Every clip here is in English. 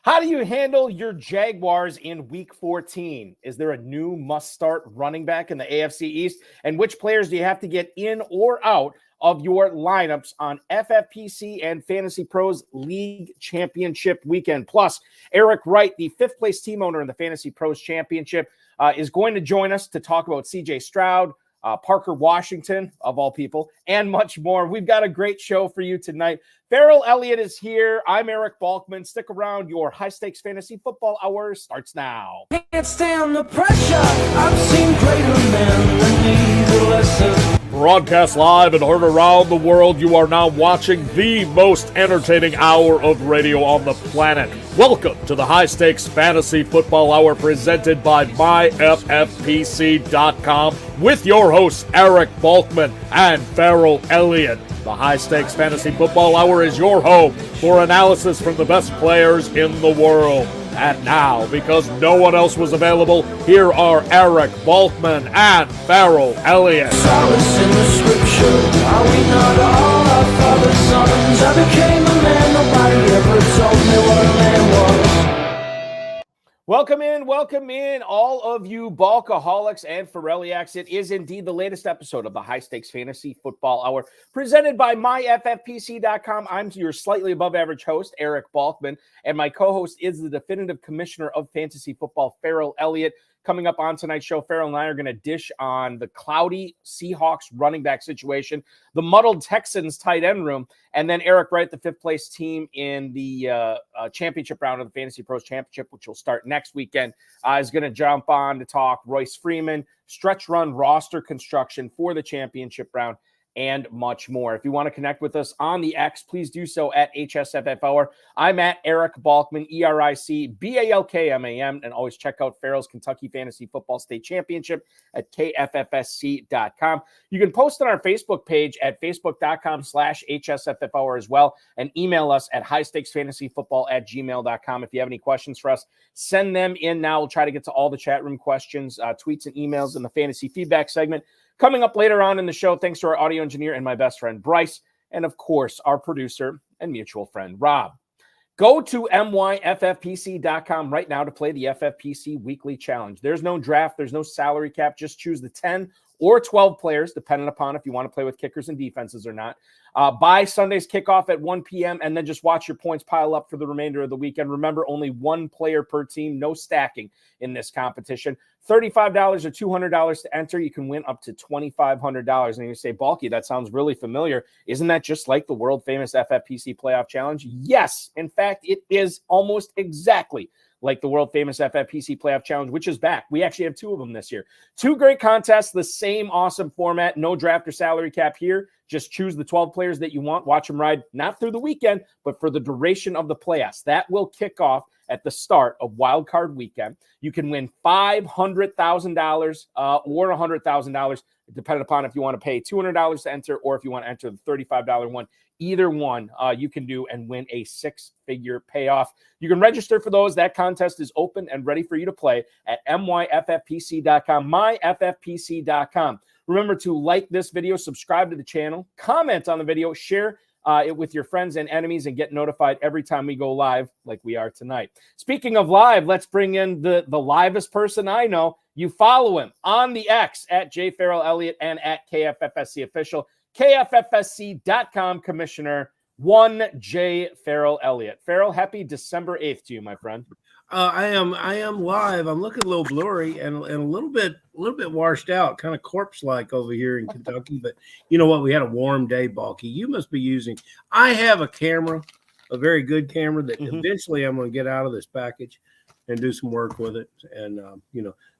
How do you handle your Jaguars in Week 14? Is there a new must-start running back in the AFC East? And which players do you have to get in or out of your lineups on FFPC and Fantasy Pros League Championship weekend? Plus, Eric Wright, the fifth-place team owner in the Fantasy Pros Championship, is going to join us to talk about C.J. Stroud, Parker Washington, of all people, and much more. We've got a great show for you tonight. Ferrell Elliott is here. I'm Eric Balkman. Stick around. Your high-stakes fantasy football hour starts now. Can't stand the pressure. I've seen greater men than me, the lesson. Broadcast live and heard around the world, you are now watching the most entertaining hour of radio on the planet. Welcome to the High Stakes Fantasy Football Hour presented by myffpc.com with your hosts Eric Balkman and Ferrell Elliott. The High Stakes Fantasy Football Hour is your home for analysis from the best players in the world. And now, because no one else was available, here are Eric Balkman and Ferrell Elliott. Solace in the scripture. Are we not all our father's sons? I became a man. Nobody ever told me what a man was. Welcome in, all of you Balkaholics and Ferrelliacs. It is indeed the latest episode of the High Stakes Fantasy Football Hour, presented by myffpc.com. I'm your slightly above average host, Eric Balkman, and my co-host is the definitive commissioner of fantasy football, Ferrell Elliott. Coming up on tonight's show, Ferrell and I are going to dish on the cloudy Seahawks running back situation, the muddled Texans tight end room, and then Eric Wright, the fifth-place team in the championship round of the Fantasy Pros Championship, which will start next weekend, is going to jump on to talk Royce Freeman, stretch run roster construction for the championship round, and much more. If you want to connect with us on the X, please do so at HSFF. I'm at Eric Balkman, EricBalkman, and always check out Ferrell's Kentucky Fantasy Football State Championship at kffsc.com. You can post on our Facebook page at facebook.com/HSFF as well, and email us at highstakesfantasyfootball@gmail.com. If you have any questions for us, send them in now. We'll try to get to all the chat room questions, tweets, and emails in the fantasy feedback segment. Coming up later on in the show, thanks to our audio engineer and my best friend, Bryce, and of course, our producer and mutual friend, Rob. Go to myffpc.com right now to play the FFPC Weekly Challenge. There's no draft. There's no salary cap. Just choose the 10 or 12 players, depending upon if you want to play with kickers and defenses or not. By Sunday's kickoff at 1 p.m., and then just watch your points pile up for the remainder of the weekend. Remember, only one player per team, no stacking in this competition. $35 or $200 to enter. You can win up to $2,500. And you say, Balky, that sounds really familiar. Isn't that just like the world-famous FFPC Playoff Challenge? Yes. In fact, it is almost exactly like the world-famous FFPC Playoff Challenge, which is back. We actually have two of them this year. Two great contests, the same awesome format, no draft or salary cap here. Just choose the 12 players that you want. Watch them ride, not through the weekend, but for the duration of the playoffs. That will kick off at the start of Wild Card Weekend. You can win $500,000 or $100,000, depending upon if you want to pay $200 to enter or if you want to enter the $35 one. Either one you can do and win a six-figure payoff. You can register for those. That contest is open and ready for you to play at myffpc.com, myffpc.com. Remember to like this video, subscribe to the channel, comment on the video, share it with your friends and enemies, and get notified every time we go live like we are tonight. Speaking of live, let's bring in the livest person I know. You follow him on the X at jferrellelliott and at KFFSC official. KFFSC.com Commissioner 1J Ferrell Elliott. Ferrell, happy December 8th to you, my friend. I am live. I'm looking a little blurry and a little bit washed out, kind of corpse-like over here in Kentucky. But you know what? We had a warm day, Balky. You must be using. I have a camera, a very good camera that eventually I'm going to get out of this package and do some work with it. And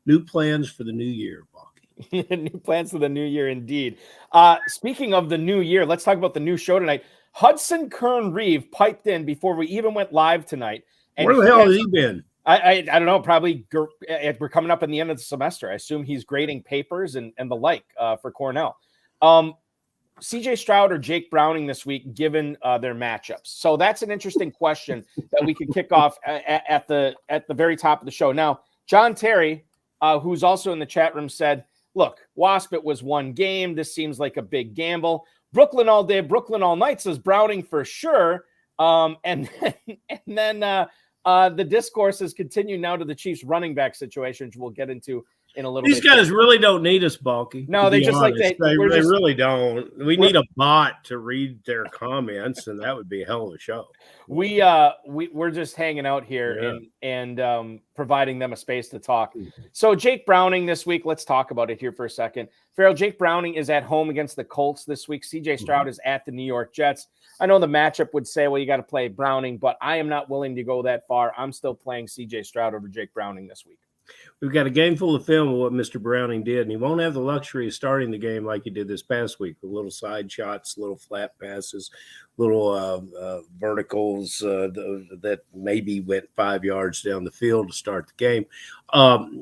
new plans for the new year, Balky. New plans for the new year, indeed. Speaking of the new year, let's talk about the new show tonight. Hudson Kern-Reeve piped in before we even went live tonight. And where the hell has he been? I don't know. Probably we're coming up in the end of the semester. I assume he's grading papers and the like for Cornell. C.J. Stroud or Jake Browning this week, given their matchups. So that's an interesting question that we could kick off at the very top of the show. Now, John Terry, who's also in the chat room, said, look, Wasp, it was one game. This seems like a big gamble. Brooklyn all day, Brooklyn all night, says Browning for sure. And then The discourse has continued now to the Chiefs running back situation, which we'll get into in a little bit. These guys really don't need us, Balky. No, they just honest. like they really don't. We need a bot to read their comments, and that would be a hell of a show. We're just hanging out here and providing them a space to talk. So Jake Browning this week, let's talk about it here for a second. Ferrell, Jake Browning is at home against the Colts this week. CJ Stroud is at the New York Jets. I know the matchup would say, well, you got to play Browning, but I am not willing to go that far. I'm still playing CJ Stroud over Jake Browning this week. We've got a game full of film of what Mr. Browning did, and he won't have the luxury of starting the game like he did this past week with little side shots, little flat passes, little verticals that maybe went 5 yards down the field to start the game.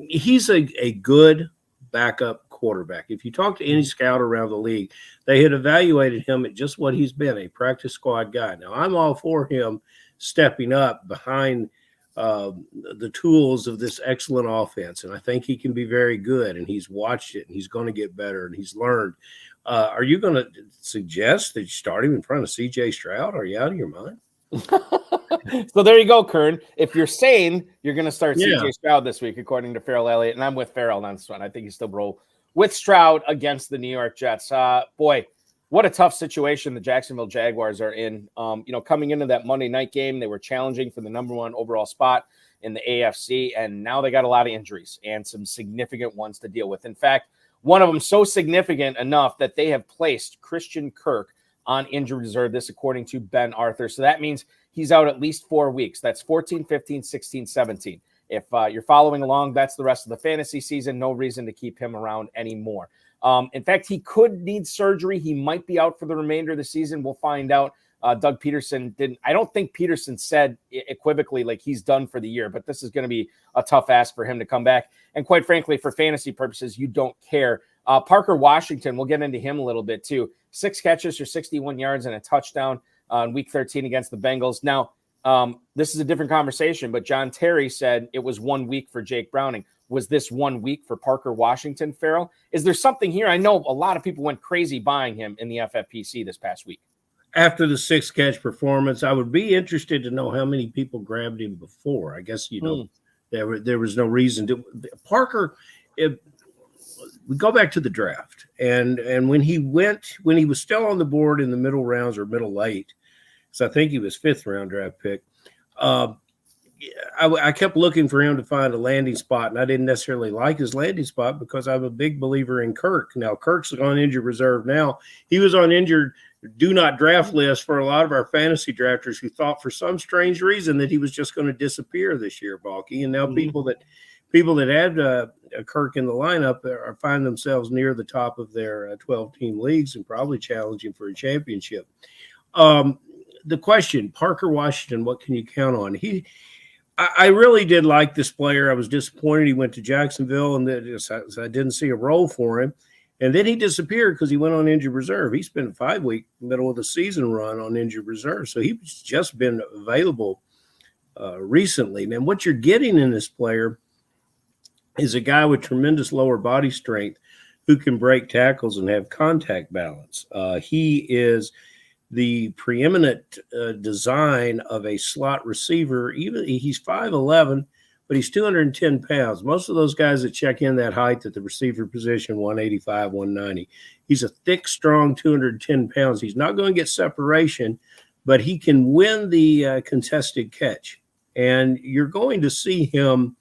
He's a good backup quarterback. If you talk to any scout around the league, they had evaluated him at just what he's been, a practice squad guy. Now, I'm all for him stepping up behind the tools of this excellent offense, and I think he can be very good, and he's watched it, and he's going to get better, and he's learned. Are you going to suggest that you start him in front of CJ Stroud? Are you out of your mind? So there you go, Kern. If you're sane, you're going to start CJ Stroud this week, according to Ferrell Elliott, and I'm with Ferrell on this one. I think he's still roll with Stroud against the New York Jets. Boy, what a tough situation the Jacksonville Jaguars are in. Coming into that Monday night game, they were challenging for the number one overall spot in the AFC, and now they got a lot of injuries and some significant ones to deal with. In fact, one of them so significant enough that they have placed Christian Kirk on injured reserve, this according to Ben Arthur. So that means he's out at least 4 weeks. That's 14, 15, 16, 17. If you're following along, that's the rest of the fantasy season. No reason to keep him around anymore. In fact, he could need surgery. He might be out for the remainder of the season. We'll find out. Doug Peterson didn't. I don't think Peterson said equivocally like he's done for the year, but this is going to be a tough ask for him to come back. And quite frankly, for fantasy purposes, you don't care. Parker Washington, we'll get into him a little bit too. 6 catches for 61 yards and a touchdown on week 13 against the Bengals. Now, this is a different conversation, but John Terry said it was 1 week for Jake Browning. Was this 1 week for Parker Washington, Ferrell? Is there something here? I know a lot of people went crazy buying him in the FFPC this past week. After the 6-catch performance, I would be interested to know how many people grabbed him before. I guess, there was no reason to. Parker, we go back to the draft. And when he was still on the board in the middle rounds or middle late, because I think he was 5th round draft pick, I kept looking for him to find a landing spot, and I didn't necessarily like his landing spot because I'm a big believer in Kirk. Now, Kirk's on injured reserve now. He was on injured do not draft list for a lot of our fantasy drafters who thought for some strange reason that he was just going to disappear this year, Balky. And now people that had a Kirk in the lineup find themselves near the top of their 12-team leagues and probably challenging for a championship. The question, Parker Washington, what can you count on? I really did like this player. I was disappointed he went to Jacksonville and I didn't see a role for him. And then he disappeared because he went on injured reserve. He spent a 5-week middle of the season run on injured reserve. So he's just been available recently. And what you're getting in this player is a guy with tremendous lower body strength who can break tackles and have contact balance. He is the preeminent design of a slot receiver. Even he's 5'11", but he's 210 pounds. Most of those guys that check in that height at the receiver position, 185, 190. He's a thick, strong 210 pounds. He's not going to get separation, but he can win the contested catch. And you're going to see him.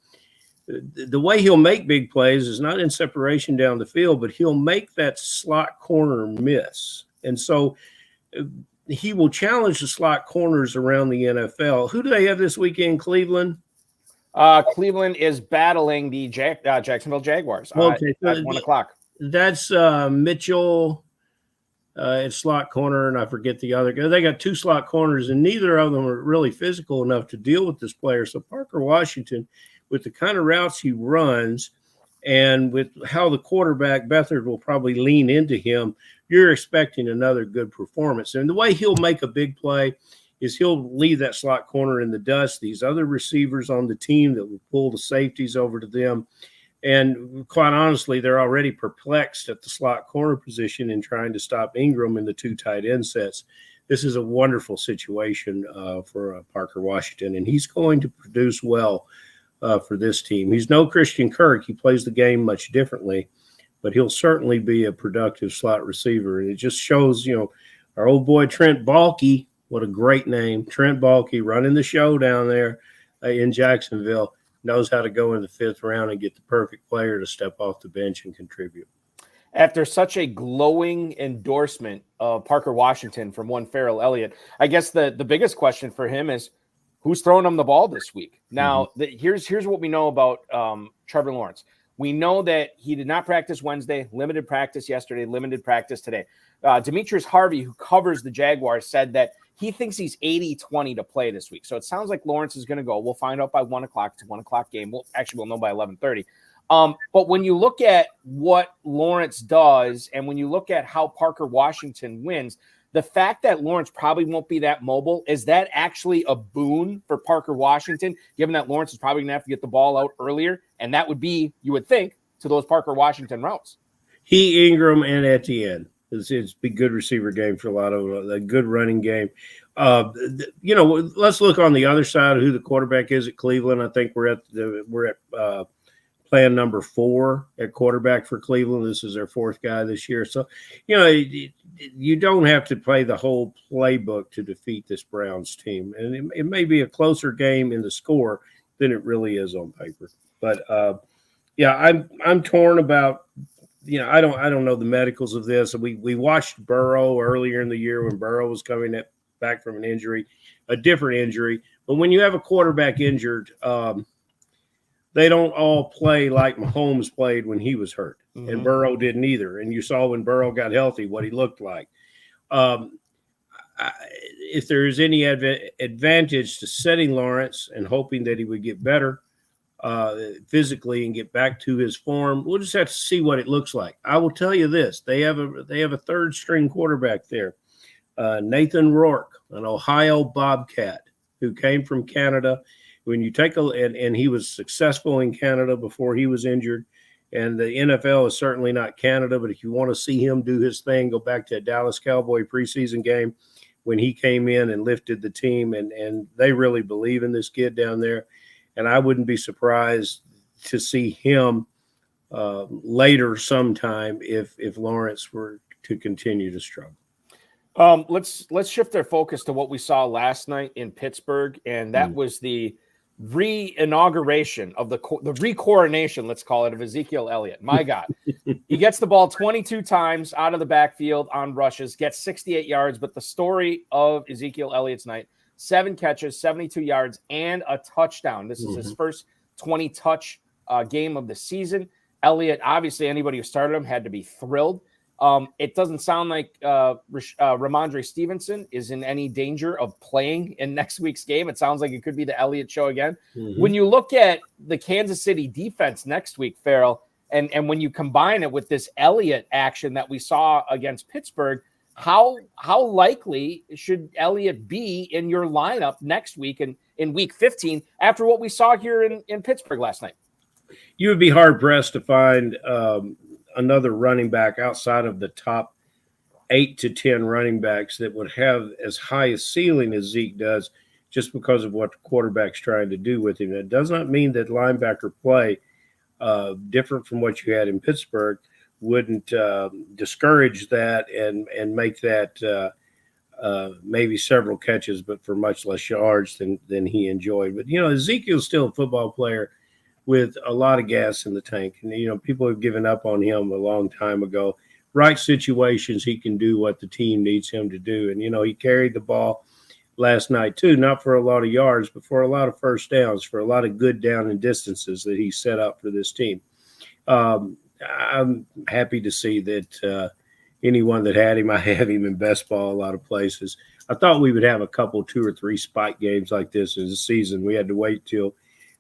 The way he'll make big plays is not in separation down the field, but he'll make that slot corner miss. And so he will challenge the slot corners around the NFL. Who do they have this weekend, Cleveland? Cleveland is battling the Jacksonville Jaguars okay, at 1 o'clock. That's Mitchell at slot corner, and I forget the other guy. They got 2 slot corners, and neither of them are really physical enough to deal with this player. So Parker Washington, with the kind of routes he runs and with how the quarterback, Beathard, will probably lean into him, you're expecting another good performance. And the way he'll make a big play is he'll leave that slot corner in the dust. These other receivers on the team that will pull the safeties over to them. And quite honestly, they're already perplexed at the slot corner position in trying to stop Ingram in the 2 tight end sets this is a wonderful situation for Parker Washington, and he's going to produce well for this team. He's no Christian Kirk. He plays the game much differently, but he'll certainly be a productive slot receiver. And it just shows, our old boy Trent Baalke, what a great name, Trent Baalke, running the show down there in Jacksonville, knows how to go in the 5th round and get the perfect player to step off the bench and contribute. After such a glowing endorsement of Parker Washington from one Ferrell Elliott, I guess the biggest question for him is who's throwing him the ball this week. Now, here's what we know about Trevor Lawrence. We know that he did not practice Wednesday, limited practice yesterday, limited practice today. Demetrius Harvey, who covers the Jaguars, said that he thinks he's 80-20 to play this week. So it sounds like Lawrence is going to go. We'll find out by 1 o'clock. It's a 1 o'clock game. We'll know by 11:30. But when you look at what Lawrence does and when you look at how Parker Washington wins, the fact that Lawrence probably won't be that mobile, is that actually a boon for Parker Washington, given that Lawrence is probably going to have to get the ball out earlier? And that would be, you would think, to those Parker Washington routes. He, Ingram, and Etienne. It's a good receiver game for a lot of a good running game. Let's look on the other side of who the quarterback is at Cleveland. I think we're at plan number 4 at quarterback for Cleveland. This is their 4th guy this year. So, you don't have to play the whole playbook to defeat this Browns team. And it may be a closer game in the score than it really is on paper. But, I'm torn about, I don't know the medicals of this. We watched Burrow earlier in the year when Burrow was coming back from an injury, a different injury. But when you have a quarterback injured, they don't all play like Mahomes played when he was hurt, and Burrow didn't either. And you saw when Burrow got healthy what he looked like. If there is any advantage to setting Lawrence and hoping that he would get better physically and get back to his form, we'll just have to see what it looks like. I will tell you this: they have a third string quarterback there, Nathan Rourke, an Ohio Bobcat who came from Canada. When you take and he was successful in Canada before he was injured, and the NFL is certainly not Canada, but if you want to see him do his thing, go back to a Dallas Cowboy preseason game when he came in and lifted the team, and they really believe in this kid down there. And I wouldn't be surprised to see him later sometime if Lawrence were to continue to struggle. Let's shift our focus to what we saw last night in Pittsburgh, and that was the re-inauguration of the re-coronation, let's call it, of Ezekiel Elliott. My God. He gets the ball 22 times out of the backfield on rushes, gets 68 yards, but the story of Ezekiel Elliott's night, 7 catches, 72 yards, and a touchdown. This is his first 20-touch game of the season. Elliott, obviously, anybody who started him had to be thrilled. It doesn't sound like Ramondre Stevenson is in any danger of playing in next week's game. It sounds like it could be the Elliott show again. When you look at the Kansas City defense next week, Ferrell, and when you combine it with this Elliott action that we saw against Pittsburgh, how likely should Elliott be in your lineup next week and in week 15 after what we saw here in Pittsburgh last night? You would be hard-pressed to find another running back outside of the top 8 to 10 running backs that would have as high a ceiling as Zeke does, just because of what the quarterback's trying to do with him. It does not mean that linebacker play, different from what you had in Pittsburgh, wouldn't discourage that and make that maybe several catches, but for much less yards than he enjoyed. But, Ezekiel's still a football player with a lot of gas in the tank. And, people have given up on him a long time ago. Right situations, he can do what the team needs him to do. And, he carried the ball last night too, not for a lot of yards, but for a lot of first downs, for a lot of good down and distances that he set up for this team. I'm happy to see that anyone that had him, I have him in best ball a lot of places. I thought we would have a couple, 2 or 3 spike games like this in the season. We had to wait till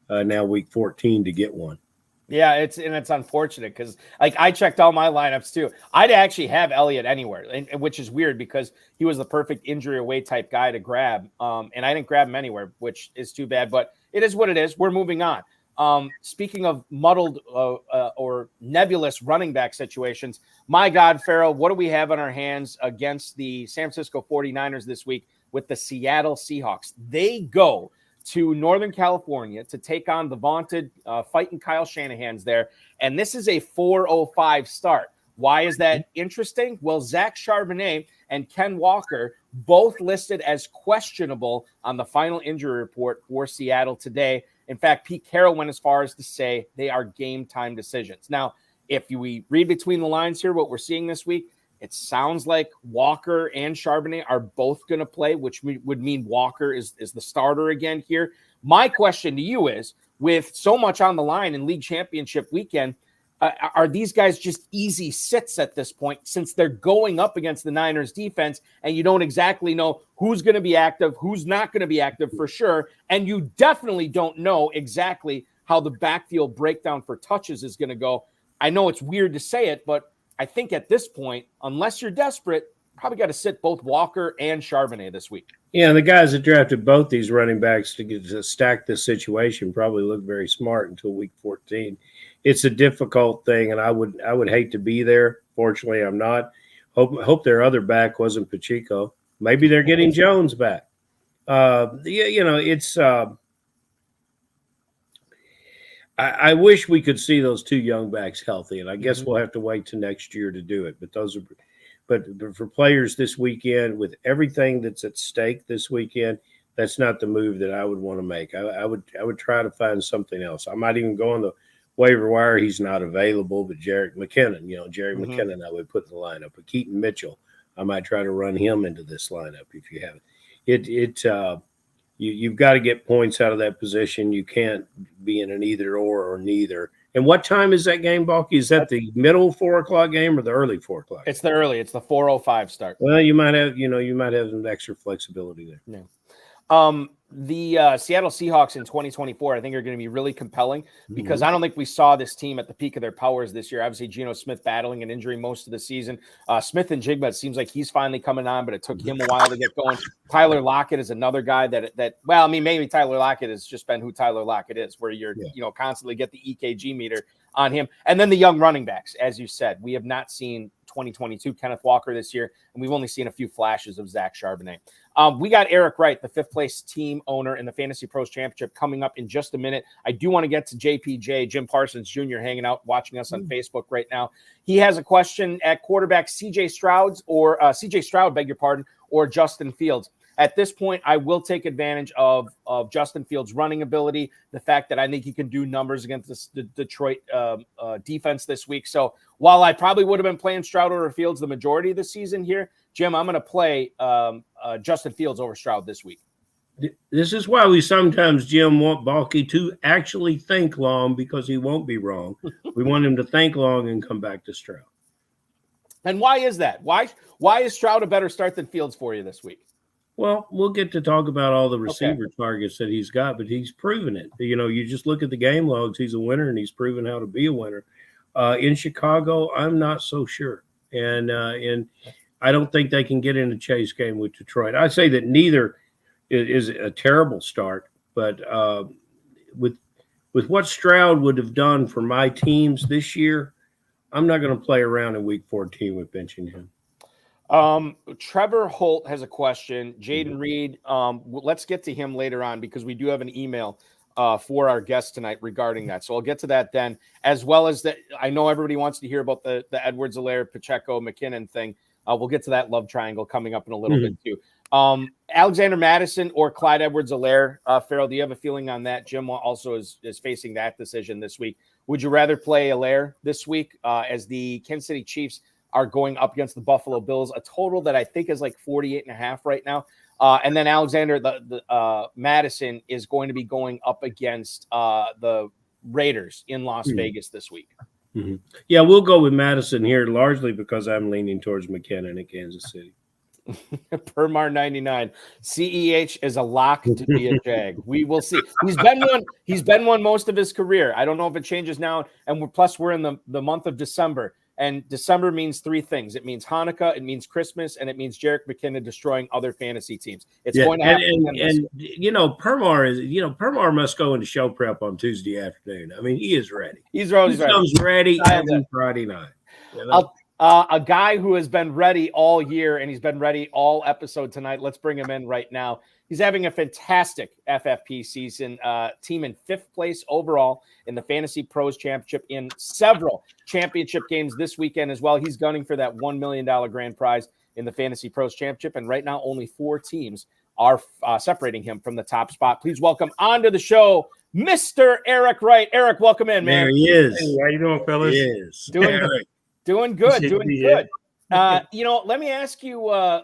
now week 14 to get one. Yeah, it's unfortunate because I checked all my lineups too. I'd actually have Elliott anywhere, which is weird because he was the perfect injury away type guy to grab. And I didn't grab him anywhere, which is too bad, but it is what it is. We're moving on. Speaking of muddled or nebulous running back situations, my God, Ferrell, what do we have on our hands against the San Francisco 49ers this week with the Seattle Seahawks? They go to Northern California to take on the vaunted fighting Kyle Shanahan's there, and this is a 4:05 start. Why is that interesting? Well, Zach Charbonnet and Ken Walker both listed as questionable on the final injury report for Seattle today. In fact, Pete Carroll went as far as to say they are game time decisions. Now, if we read between the lines here, what we're seeing this week, it sounds like Walker and Charbonnet are both going to play, which would mean Walker is the starter again here. My question to you is, with so much on the line in league championship weekend, are these guys just easy sits at this point, since they're going up against the Niners defense and you don't exactly know who's going to be active, who's not going to be active for sure, and you definitely don't know exactly how the backfield breakdown for touches is going to go? I know it's weird to say it, but I think at this point, unless you're desperate, probably got to sit both Walker and Charbonnet this week. Yeah, the guys that drafted both these running backs to stack this situation probably look very smart until week 14. It's a difficult thing, and I would hate to be there. Fortunately, I'm not. Hope their other back wasn't Pacheco. Maybe they're getting Jones back. It's. I wish we could see those two young backs healthy, and I guess we'll have to wait till next year to do it. But for players this weekend, with everything that's at stake this weekend, that's not the move that I would want to make. I would try to find something else. I might even go on the waiver wire. He's not available, but Jerick McKinnon, McKinnon, I would put in the lineup. But Keaton Mitchell, I might try to run him into this lineup if you haven't. You've got to get points out of that position. You can't be in an either or neither. And what time is that game, Balky? Is that the middle 4 o'clock game or the early 4 o'clock? It's the early. It's the 4:05 start. Well, you might have some extra flexibility there. Yeah. The Seattle Seahawks in 2024, I think, are going to be really compelling because I don't think we saw this team at the peak of their powers this year. Obviously, Geno Smith battling an injury most of the season. Smith and Jigba, it seems like he's finally coming on, but it took him a while to get going. Tyler Lockett is another guy maybe Tyler Lockett has just been who Tyler Lockett is, where you're constantly get the EKG meter on him. And then the young running backs, as you said, we have not seen 2022 Kenneth Walker this year, and we've only seen a few flashes of Zach Charbonnet. We got Eric Wright, the 5th place team owner in the Fantasy Pros Championship, coming up in just a minute. I do want to get to JPJ, Jim Parsons Jr., hanging out, watching us on Facebook right now. He has a question at quarterback CJ Stroud, or Justin Fields. At this point, I will take advantage of Justin Fields' running ability, the fact that I think he can do numbers against the Detroit defense this week. So while I probably would have been playing Stroud over Fields the majority of the season here, Jim, I'm going to play Justin Fields over Stroud this week. This is why we sometimes, Jim, want Balky to actually think long, because he won't be wrong. We want him to think long and come back to Stroud. And why is that? Why is Stroud a better start than Fields for you this week? Well, we'll get to talk about all the receiver targets that he's got, but he's proven it. You just look at the game logs. He's a winner, and he's proven how to be a winner. In Chicago, I'm not so sure. And I don't think they can get in a chase game with Detroit. I say that neither is a terrible start, but with what Stroud would have done for my teams this year, I'm not going to play around in week 14 with benching him. Trevor Holt has a question. Jaden Reed, let's get to him later on because we do have an email for our guest tonight regarding that. So I'll get to that then, as well as that. I know everybody wants to hear about the Edwards-Helaire, Pacheco, McKinnon thing. We'll get to that love triangle coming up in a little bit too. Alexander Madison or Clyde Edwards-Helaire, Ferrell, do you have a feeling on that? Jim also is facing that decision this week. Would you rather play Helaire this week as the Kansas City Chiefs are going up against the Buffalo Bills, a total that I think is like 48.5 right now. And then Alexander Madison is going to be going up against the Raiders in Las Vegas this week. Mm-hmm. Yeah, we'll go with Madison here, largely because I'm leaning towards McKinnon in Kansas City. Permar 99, CEH is a lock to be a Jag. We will see. He's been one most of his career. I don't know if it changes now. And we're in the month of December. And December means three things. It means Hanukkah, it means Christmas, and it means Jerick McKinnon destroying other fantasy teams. It's going to happen. And Permar must go into show prep on Tuesday afternoon. I mean, he is ready. He's always ready. He comes ready every Friday night. You know? A guy who has been ready all year, and he's been ready all episode tonight. Let's bring him in right now. He's having a fantastic FFP season, team in 5th place overall in the Fantasy Pros Championship, in several championship games this weekend as well. He's gunning for that $1 million grand prize in the Fantasy Pros Championship, and right now only 4 teams are separating him from the top spot. Please welcome onto the show, Mr. Eric Wright. Eric, welcome in, man. There he is. Hey, how you doing, fellas? He is. Doing good. Let me ask you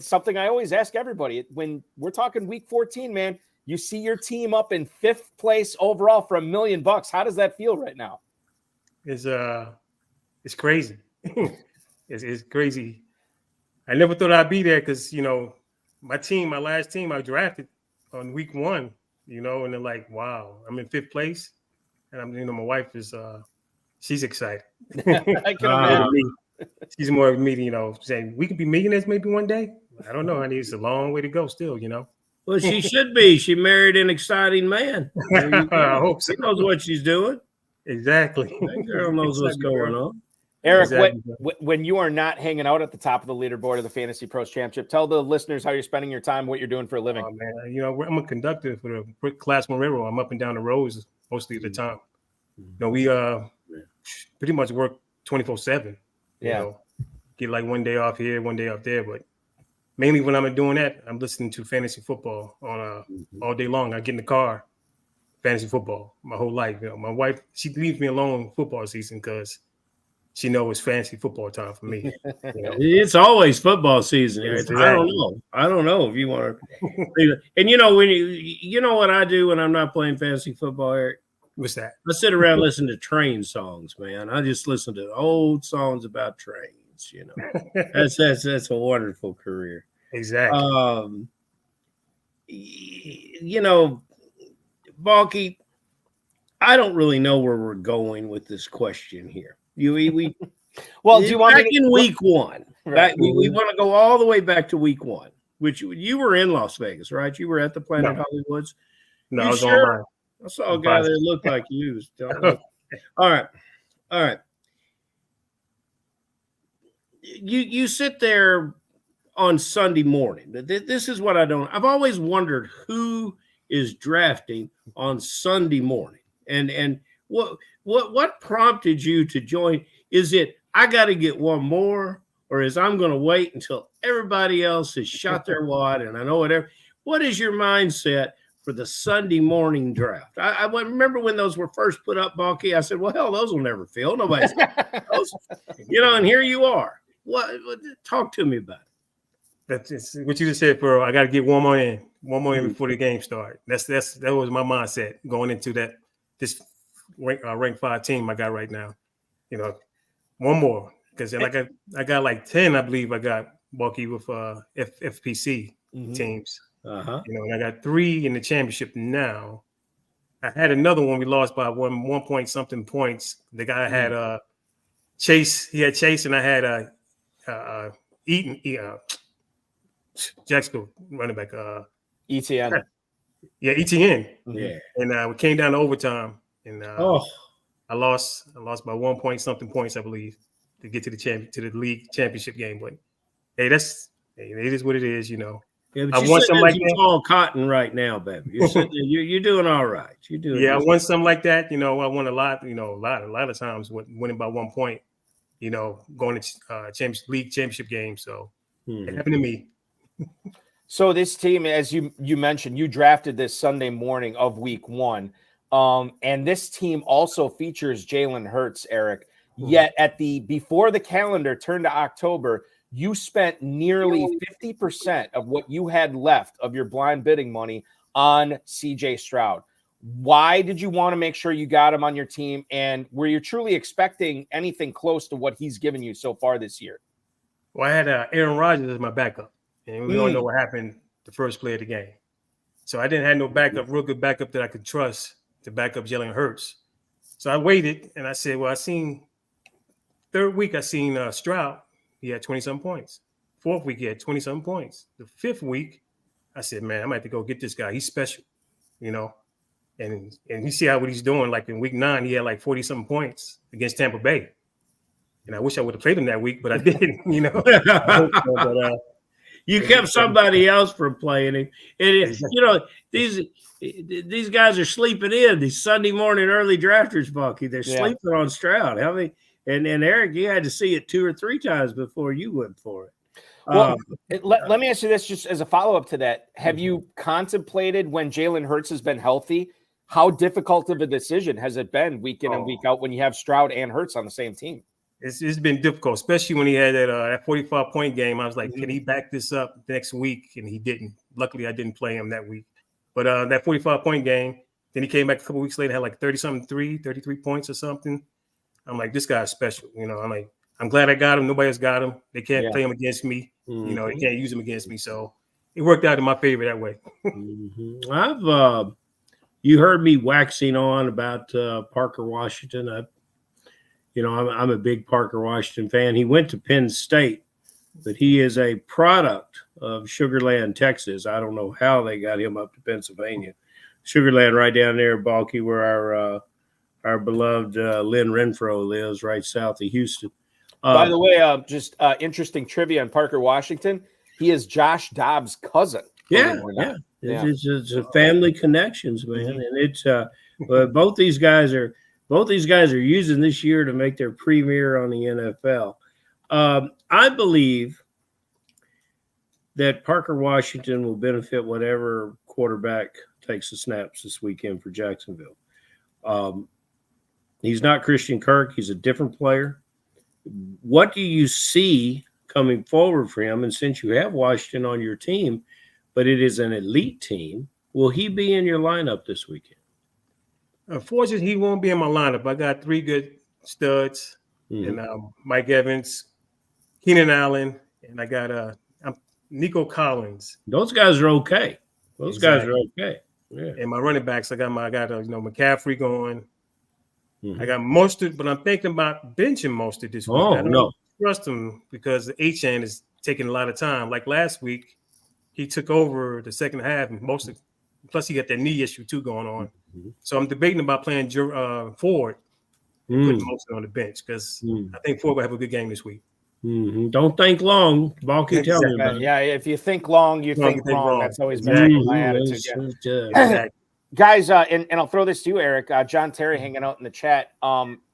something I always ask everybody. When we're talking week 14, man, you see your team up in 5th place overall for $1 million. How does that feel right now? It's crazy. it's crazy. I never thought I'd be there because, my last team I drafted on week 1, and they're like, wow, I'm in 5th place. And my wife is, she's excited. I can imagine. She's more of me, saying we could be millionaires maybe one day. I don't know, honey. It's a long way to go still, Well, she should be. She married an exciting man. I hope so. She knows what she's doing. Exactly. That girl knows what's going on. Eric, when you are not hanging out at the top of the leaderboard of the Fantasy Pros Championship, tell the listeners how you're spending your time, what you're doing for a living. Oh, man. I'm a conductor for the Class 1 Railroad. I'm up and down the roads mostly of the time. We pretty much work 24/7. Get like one day off here, one day off there. But mainly when I'm doing that, I'm listening to fantasy football on all day long. I get in the car, fantasy football my whole life. My wife, she leaves me alone football season because she knows it's fantasy football time for me. It's always football season. Exactly. I don't know if you want to. And when you know what I do when I'm not playing fantasy football, Eric? What's that? I sit around listening to train songs, man. I just listen to old songs about trains. That's a wonderful career. Exactly. Balky, I don't really know where we're going with this question here. Well, do you want in week 1? Right. We want to go all the way back to week 1, which you were in Las Vegas, right? You were at the Planet Hollywoods. No, I was online. I saw a guy that looked like you. All right. You sit there on Sunday morning. This is what I don't. I've always wondered who is drafting on Sunday morning, and what prompted you to join? Is it I got to get one more, or is I'm going to wait until everybody else has shot their wad and I know whatever? What is your mindset for the Sunday morning draft? I remember when those were first put up, Balky. I said, well, hell, those will never fill. Nobody's those, and here you are. What talk to me about it. That's what you just said, Ferrell. I got to get one more in before the game starts. That was my mindset going into this rank 5 team I got right now. One more, because I got like 10, I believe I got Balky with FFPC teams. And I got 3 in the championship now. I had another one we lost by one point something points. The guy had Chase. He had Chase, and I had Eaton. Jacksonville running back. ETN. Yeah, ETN. Yeah, and we came down to overtime, and I lost by 1 point something points, I believe, to get to the league championship game. But hey, it is what it is, Yeah, but I won something like that. All cotton right now, baby. You're doing all right. You're doing. Yeah, I won something like that. I won a lot. A lot of times winning by 1 point. Going to league championship game. So it happened to me. So this team, as you mentioned, you drafted this Sunday morning of week 1. And this team also features Jalen Hurts, Eric. Yet before the calendar turned to October, you spent nearly 50% of what you had left of your blind bidding money on CJ Stroud. Why did you want to make sure you got him on your team? And were you truly expecting anything close to what he's given you so far this year? Well, I had Aaron Rodgers as my backup. And we don't know what happened the first play of the game. So I didn't have no real good backup that I could trust to back up Jalen Hurts. So I waited, and I said, well, I seen third week, I seen Stroud. He had 20-something points. Fourth week, he had 20-something points. The fifth week, I said, man, I might have to go get this guy. He's special, you know. And you see what he's doing. Like in week 9, he had like 40-something points against Tampa Bay. And I wish I would have played him that week, but I didn't, you know. You kept somebody else from playing him. And, you know, these guys are sleeping in. These Sunday morning early drafters, Bucky. They're sleeping on Stroud. How many? And Eric, you had to see it 2 or 3 times before you went for it. Well, let me ask you this just as a follow-up to that. Have you contemplated when Jalen Hurts has been healthy, how difficult of a decision has it been week in and week out when you have Stroud and Hurts on the same team? It's been difficult, especially when he had that 45-point game. I was like, can he back this up next week? And he didn't. Luckily, I didn't play him that week. But that 45-point game, then he came back a couple weeks later, had like 33 points or something. I'm like, this guy's special. You know, I'm glad I got him. Nobody else got him. They can't play him against me. You know, they can't use him against me. So it worked out in my favor that way. You heard me waxing on about Parker Washington. I'm a big Parker Washington fan. He went to Penn State, but he is a product of Sugarland, Texas. I don't know how they got him up to Pennsylvania. Sugarland right down there, Balky, where our beloved Lynn Renfro lives, right south of Houston. By the way, just interesting trivia on Parker Washington. He is Josh Dobbs' cousin. Yeah. It's a family connections, man. And it's both these guys are using this year to make their premiere on the NFL. I believe that Parker Washington will benefit whatever quarterback takes the snaps this weekend for Jacksonville. He's not Christian Kirk. He's a different player. What do you see coming forward for him? And since you have Washington on your team, but it is an elite team, will he be in your lineup this weekend? Unfortunately, he won't be in my lineup. I got 3 good studs, and Mike Evans, Keenan Allen, and I got Nico Collins. Those guys are okay. Those guys are okay. Yeah. And my running backs, I got McCaffrey going. I got Mostert, but I'm thinking about benching Mostert this week. I don't trust him because the HN is taking a lot of time. Like last week, he took over the second half, and Mostert, plus he got that knee issue too going on. So I'm debating about playing Ford and putting Mostert on the bench because I think Ford will have a good game this week. Don't think long. Balky, tell me about it. Yeah, if you think long, you think wrong. That's always been my attitude. Guys, and I'll throw this to you, Eric. John Terry hanging out in the chat.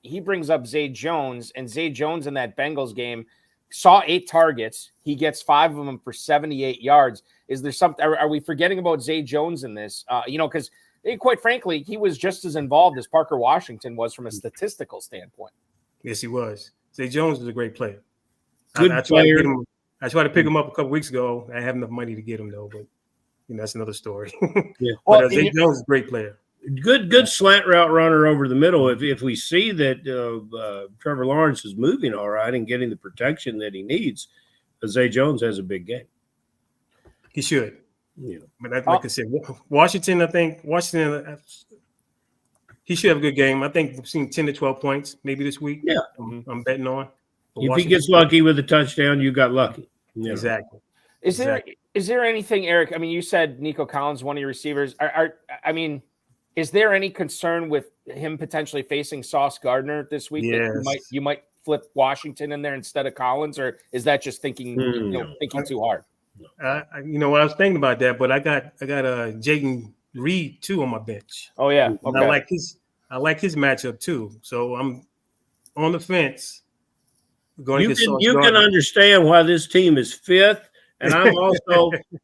He brings up Zay Jones, and Zay Jones in that Bengals game saw 8 targets. He gets 5 of them for 78 yards. Is there something? Are we forgetting about Zay Jones in this? Because quite frankly, he was just as involved as Parker Washington was from a statistical standpoint. Yes, he was. Zay Jones is a great player. Good player. I tried to pick him up a couple weeks ago. I didn't have enough money to get him though, but that's another story. But Zay Jones is a great player. Good slant route runner over the middle. If we see that Trevor Lawrence is moving all right and getting the protection that he needs, Zay Jones has a big game. He should. But like I said, Washington, he should have a good game. I think we've seen 10 to 12 points maybe this week. Yeah. I'm betting on. But if he gets lucky with a touchdown, you got lucky. Exactly. Is there anything, Eric? I mean, you said Nico Collins, one of your receivers. Is there any concern with him potentially facing Sauce Gardner this week? Yes. You might flip Washington in there instead of Collins, or is that just thinking too hard? I was thinking about that, but I got Jaden Reed too on my bench. Oh yeah, okay. I like his matchup too. So I'm on the fence. You can understand why this team is 5th. And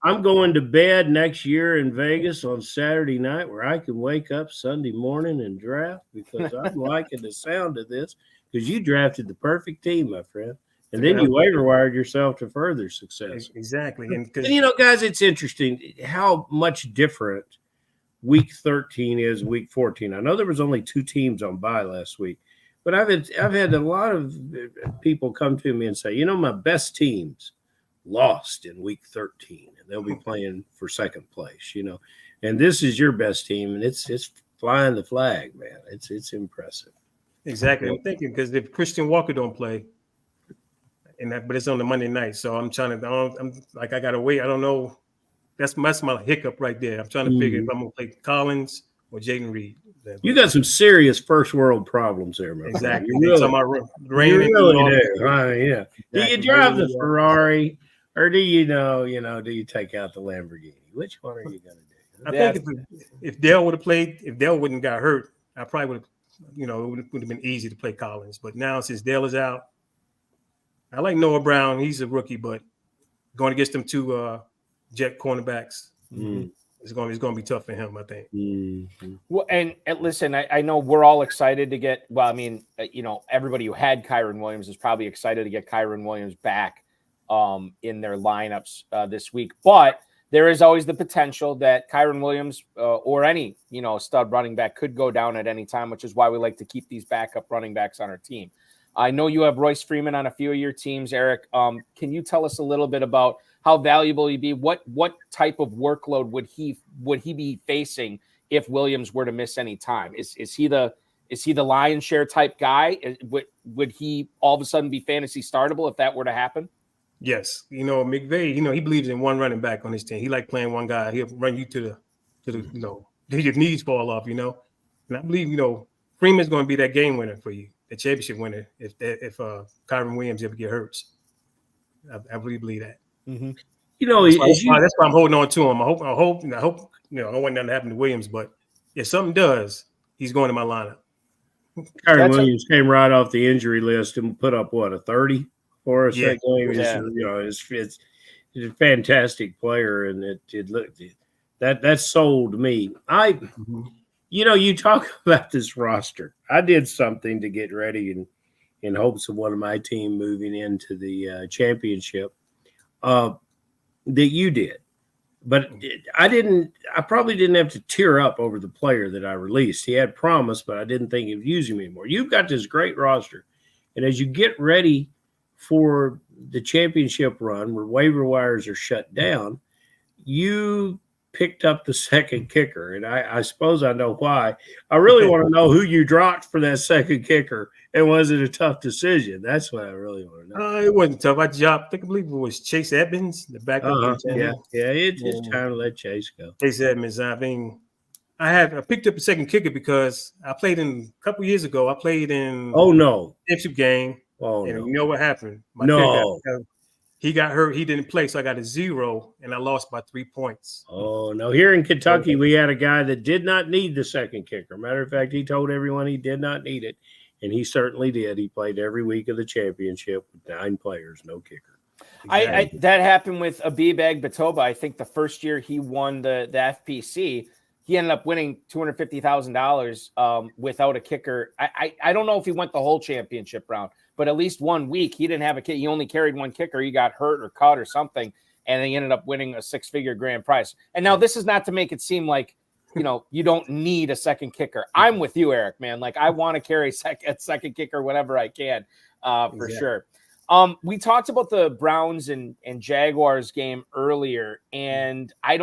I'm going to bed next year in Vegas on Saturday night where I can wake up Sunday morning and draft because I'm liking the sound of this because you drafted the perfect team, my friend. And then you waiver wired yourself to further success. Exactly. And guys, it's interesting how much different week 13 is week 14. I know there was only 2 teams on bye last week, but I've had a lot of people come to me and say, my best teams lost in week 13 and they'll be playing for second place, and this is your best team and it's flying the flag, man. It's impressive. Exactly. I'm thinking because if Christian Walker don't play, but it's on the Monday night, so I'm trying to. I'm like I gotta wait. I don't know. That's my hiccup right there. I'm trying to figure if I'm gonna play Collins or Jaden Reed. You got some serious first world problems there, man. Exactly. You really, rain you really do. Exactly. Do you drive the Ferrari, or do you do you take out the Lamborghini? Which one are you going to do? I think if Dale would have played, if Dale wouldn't got hurt, I probably would have, it would have been easy to play Collins. But now since Dale is out, I like Noah Brown. He's a rookie, but going against them two Jet cornerbacks, it's going to be tough for him, I think. Mm-hmm. Well, and listen, I know we're all excited to get. Well, I mean, everybody who had Kyron Williams is probably excited to get Kyron Williams back in their lineups this week. But there is always the potential that Kyron Williams or any stud running back could go down at any time, which is why we like to keep these backup running backs on our team. I know you have Royce Freeman on a few of your teams, Eric. Can you tell us a little bit about how valuable he'd be? What type of workload would he be facing if Williams were to miss any time? Is he the lion's share type guy? Would he all of a sudden be fantasy startable if that were to happen? Yes, McVay. He believes in one running back on his team. He like playing one guy. He'll run you to the till your knees fall off. And I believe Freeman's going to be that game winner for you, the championship winner. If Kyron Williams ever get hurt, I really believe that. Mm-hmm. That's why I'm holding on to him. I hope. I don't want nothing to happen to Williams, but if something does, he's going to my lineup. Kyron Williams came right off the injury list and put up a 30 for us that game. Yeah. It's a fantastic player, and it looked that sold me. You talk about this roster. I did something to get ready in hopes of one of my team moving into the championship. That you did, but I probably didn't have to tear up over the player that I released. He had promise, but I didn't think he'd use him anymore. You've got this great roster, and as you get ready for the championship run where waiver wires are shut down, you picked up the second kicker, and I suppose I know why. I really want to know who you dropped for that second kicker, and was it a tough decision? That's what I really want to know. It wasn't tough. I believe it was Chase Edmonds, the backup. It's time to let Chase go. Chase Edmonds. I mean, I picked up a second kicker because I played a couple years ago. I played in championship game. And you know what happened? He got hurt. He didn't play, so I got a 0, and I lost by 3 points. Oh, no. Here in Kentucky, we had a guy that did not need the second kicker. Matter of fact, he told everyone he did not need it, and he certainly did. He played every week of the championship with 9 players, no kicker. Exactly. That happened with Abib Agbatoba. I think the first year he won the FPC, he ended up winning $250,000 without a kicker. I don't know if he went the whole championship round, but at least 1 week he didn't have a kicker. He only carried one kicker. He got hurt or cut or something, and he ended up winning a 6-figure grand prize. And now this is not to make it seem like you don't need a second kicker. I'm with you, Eric, man. Like I want to carry a second kicker whenever I can, for sure. We talked about the Browns and Jaguars game earlier, and I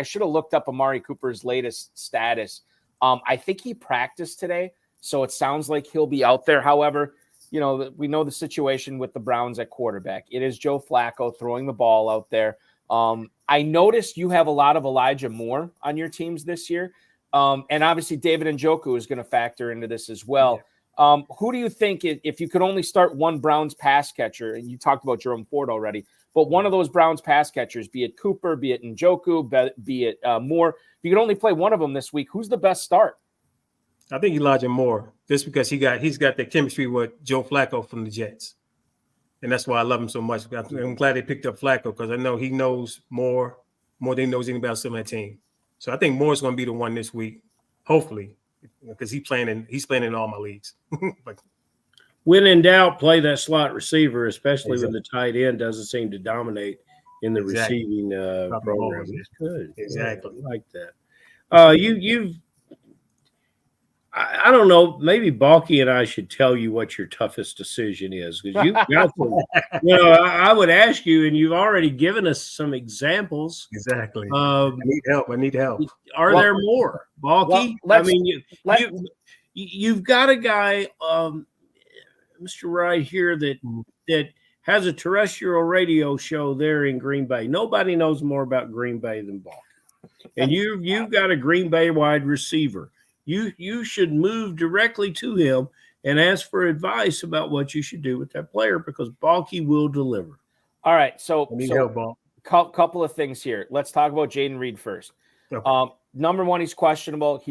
should have looked up Amari Cooper's latest status. I think he practiced today, so it sounds like he'll be out there. However, we know the situation with the Browns at quarterback. It is Joe Flacco throwing the ball out there. I noticed you have a lot of Elijah Moore on your teams this year. And obviously David Njoku is going to factor into this as well. Yeah. Who do you think, if you could only start one Browns pass catcher, and you talked about Jerome Ford already, but one of those Browns pass catchers, be it Cooper, be it Njoku, be it Moore, if you could only play one of them this week, who's the best start? I think Elijah Moore, just because he's got that chemistry with Joe Flacco from the Jets. And that's why I love him so much. I'm glad they picked up Flacco because I know he knows more than he knows anybody else on that team. So I think Moore's going to be the one this week, hopefully, because he's playing in all my leagues. But when in doubt, play that slot receiver, especially when the tight end doesn't seem to dominate in the receiving program. It's good. Exactly. Yeah, I like that. I don't know. Maybe Balky and I should tell you what your toughest decision is, because you've got some. I would ask you, and you've already given us some examples. Exactly. I need help. Are there more, Balky? you've got a guy, Mr. Wright here that has a terrestrial radio show there in Green Bay. Nobody knows more about Green Bay than Balky. And you've got a Green Bay wide receiver. You should move directly to him and ask for advice about what you should do with that player, because Balky will deliver. All right, so couple of things here. Let's talk about Jayden Reed first. Okay. Number one, he's questionable.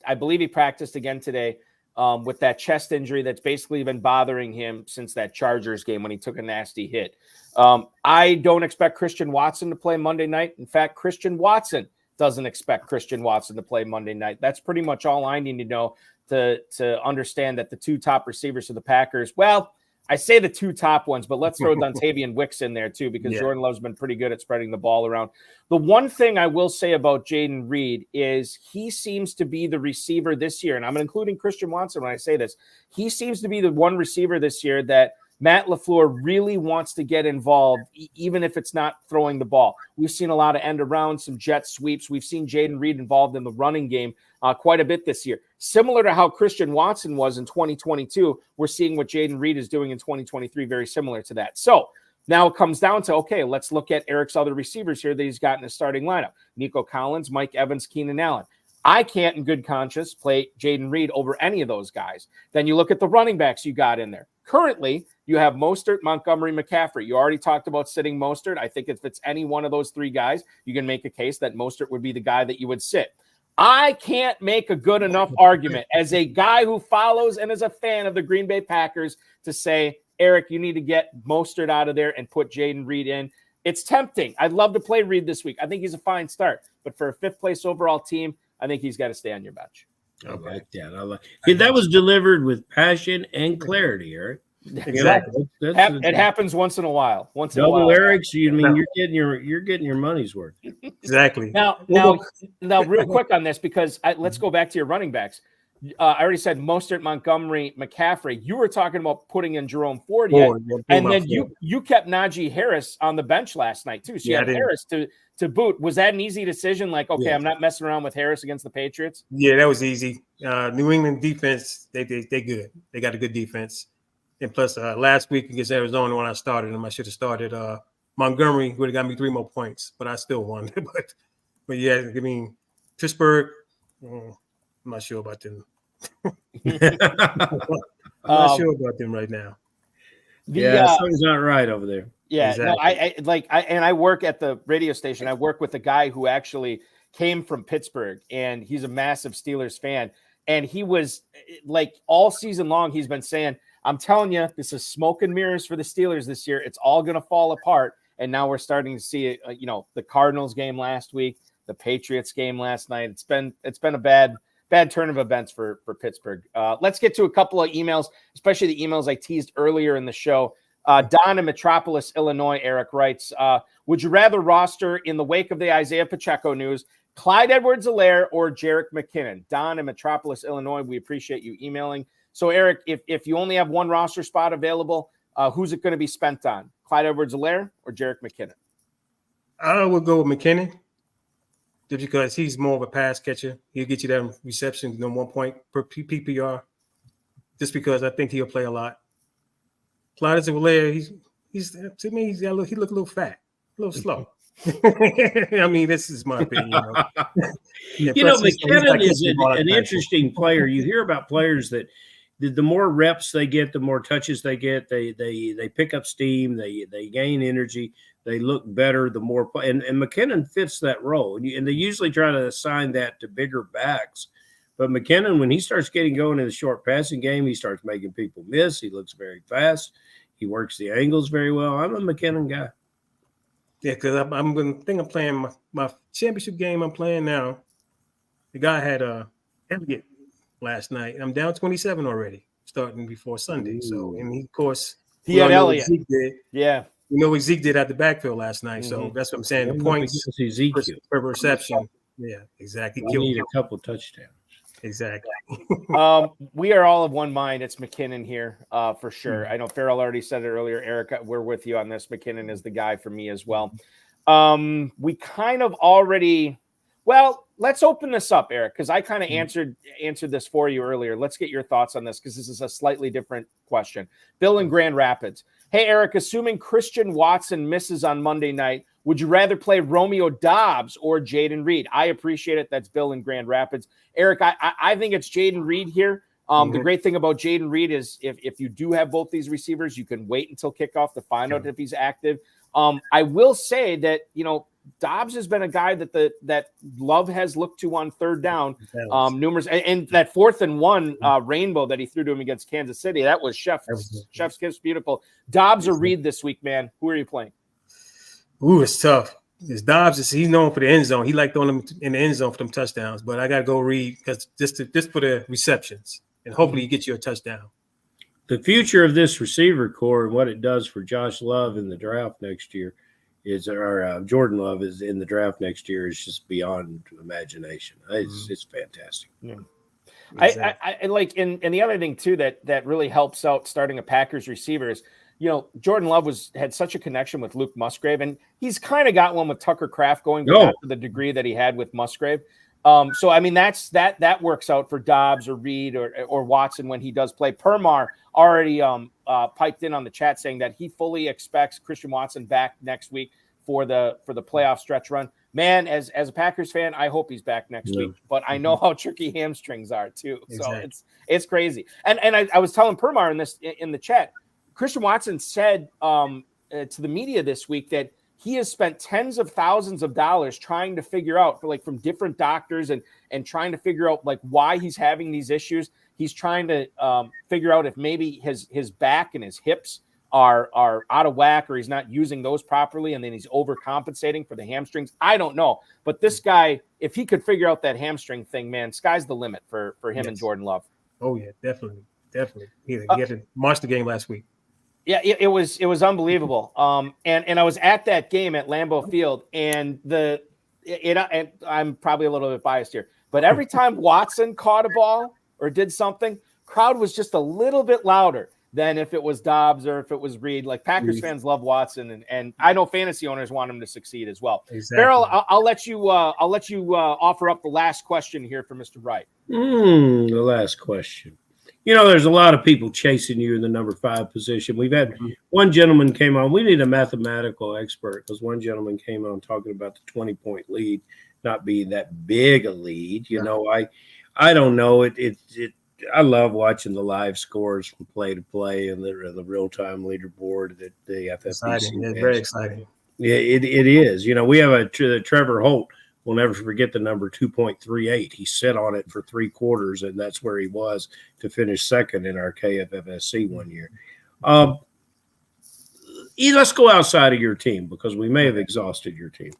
I believe he practiced again today with that chest injury that's basically been bothering him since that Chargers game when he took a nasty hit. I don't expect Christian Watson to play Monday night. In fact, Christian Watson doesn't expect Christian Watson to play Monday night. That's pretty much all I need to know to understand that the two top receivers of the Packers, well, I say the two top ones, but let's throw Dontavian Wicks in there too, because Jordan Love's been pretty good at spreading the ball around. The one thing I will say about Jayden Reed is he seems to be the receiver this year, and I'm including Christian Watson when I say this. He seems to be the one receiver this year that Matt LaFleur really wants to get involved, even if it's not throwing the ball. We've seen a lot of end around, some jet sweeps. We've seen Jayden Reed involved in the running game quite a bit this year. Similar to how Christian Watson was in 2022, we're seeing what Jayden Reed is doing in 2023, very similar to that. So now it comes down to, okay, let's look at Eric's other receivers here that he's got in his starting lineup. Nico Collins, Mike Evans, Keenan Allen. I can't in good conscience play Jayden Reed over any of those guys. Then you look at the running backs you got in there. Currently, you have Mostert, Montgomery, McCaffrey. You already talked about sitting Mostert. I think if it's any one of those three guys, you can make a case that Mostert would be the guy that you would sit. I can't make a good enough argument as a guy who follows and is a fan of the Green Bay Packers to say, Eric, you need to get Mostert out of there and put Jayden Reed in. It's tempting. I'd love to play Reed this week. I think he's a fine start. But for a fifth-place overall team, I think he's got to stay on your bench. I like that. That was delivered with passion and clarity, Eric. Exactly. It happens once in a while. Double Eric, so you mean you're getting your money's worth. Exactly. Now, real quick on this, because let's go back to your running backs. I already said Mostert, Montgomery, McCaffrey. You were talking about putting in Jerome Ford yet, and then you kept Najee Harris on the bench last night too. So you had Harris to boot. Was that an easy decision? Like, okay, I'm not messing around with Harris against the Patriots. Yeah, that was easy. New England defense, they good. They got a good defense. And plus, last week against Arizona, when I started them, I should have started Montgomery. Would have got me 3 more points, but I still won. but yeah, I mean, Pittsburgh. I'm not sure about them. I'm not sure about them right now. Something's not right over there. Yeah, exactly. I work at the radio station. I work with a guy who actually came from Pittsburgh, and he's a massive Steelers fan. And he was like all season long, he's been saying, I'm telling you, this is smoke and mirrors for the Steelers this year. It's all going to fall apart. And now we're starting to see it. The Cardinals game last week, the Patriots game last night. It's been a bad turn of events for Pittsburgh. Let's get to a couple of emails, especially the emails I teased earlier in the show. Don in Metropolis, Illinois, Eric writes, would you rather roster in the wake of the Isaiah Pacheco news, Clyde Edwards-Helaire or Jerick McKinnon? Don in Metropolis, Illinois, we appreciate you emailing. So, Eric, if you only have one roster spot available, who's it going to be spent on? Clyde Edwards-Helaire or Jerick McKinnon? I would go with McKinnon just because he's more of a pass catcher. He'll get you that reception, 1 point per PPR, just because I think he'll play a lot. Clyde Edwards-Helaire, he's to me, he look a little fat, a little slow. I mean, this is my opinion. McKinnon is an interesting player. You hear about players that the more reps they get, the more touches they get, they pick up steam, they gain energy, they look better. The more and McKinnon fits that role, and they usually try to assign that to bigger backs. But McKinnon, when he starts getting going in the short passing game, he starts making people miss. He looks very fast. He works the angles very well. I'm a McKinnon guy. Yeah, because I'm playing my championship game I'm playing now. The guy had Elliott last night. I'm down 27 already, starting before Sunday. Ooh. So, and he, of course, he had Elliott. Yeah. You know what Zeke did at the backfield last night. Mm-hmm. So that's what I'm saying. The points per reception. Yeah, exactly. We need a couple touchdowns. Exactly. We are all of one mind. It's McKinnon here for sure. I know Ferrell already said it earlier. Eric, we're with you on this. McKinnon is the guy for me as well. We kind of already – Well, let's open this up, Eric, because I kind of answered this for you earlier. Let's get your thoughts on this because this is a slightly different question. Bill in Grand Rapids. Hey, Eric, assuming Christian Watson misses on Monday night, would you rather play Romeo Doubs or Jaden Reed? I appreciate it. That's Bill in Grand Rapids. Eric, I think it's Jaden Reed here. The great thing about Jaden Reed is if you do have both these receivers, you can wait until kickoff to find out if he's active. I will say that, Doubs has been a guy that Love has looked to on third down. Numerous and that 4th and 1 rainbow that he threw to him against Kansas City, that was Chef's kiss, beautiful. Doubs or Reed this week, man? Who are you playing? Ooh, it's tough. It's Doubs. He's known for the end zone. He liked throwing them in the end zone for them touchdowns. But I got to go Reed because just for the receptions. And hopefully you get you a touchdown. The future of this receiver core and what it does for Josh Love in the draft next year Jordan Love is in the draft next year is just beyond imagination. It's fantastic. Yeah. Exactly. I like, and the other thing too that really helps out starting a Packers receiver is, Jordan Love had such a connection with Luke Musgrave, and he's kind of got one with Tucker Kraft going to the degree that he had with Musgrave. So I mean that works out for Doubs or Reed or Watson when he does play. Permar already piped in on the chat saying that he fully expects Christian Watson back next week for the playoff stretch run. Man, as a Packers fan, I hope he's back next week. But I know how tricky hamstrings are too. Exactly. So it's crazy. And I was telling Permar in the chat, Christian Watson said to the media this week that he has spent tens of thousands of dollars trying to figure out from different doctors and trying to figure out why he's having these issues. He's trying to figure out if maybe his back and his hips are out of whack or he's not using those properly. And then he's overcompensating for the hamstrings. I don't know. But this guy, if he could figure out that hamstring thing, man, sky's the limit for him and Jordan Love. Oh yeah, definitely. He had to monster game last week. Yeah, it was unbelievable. And I was at that game at Lambeau Field, and and I'm probably a little bit biased here, but every time Watson caught a ball or did something, crowd was just a little bit louder than if it was Doubs or if it was Reed. Packers fans love Watson, and I know fantasy owners want him to succeed as well. Exactly. Ferrell, I'll let you offer up the last question here for Mr. Wright. The last question. There's a lot of people chasing you in the number 5 position. We've had one gentleman came on. We need a mathematical expert because one gentleman came on talking about the 20-point lead not being that big a lead. I don't know. I love watching the live scores from play to play and the real-time leaderboard that the FFPC It's very exciting. Yeah, it is. We have Trevor Holt. We'll never forget the number 2.38. He sat on it for 3 quarters, and that's where he was to finish second in our KFFSC one year. Let's go outside of your team because we may have exhausted your team.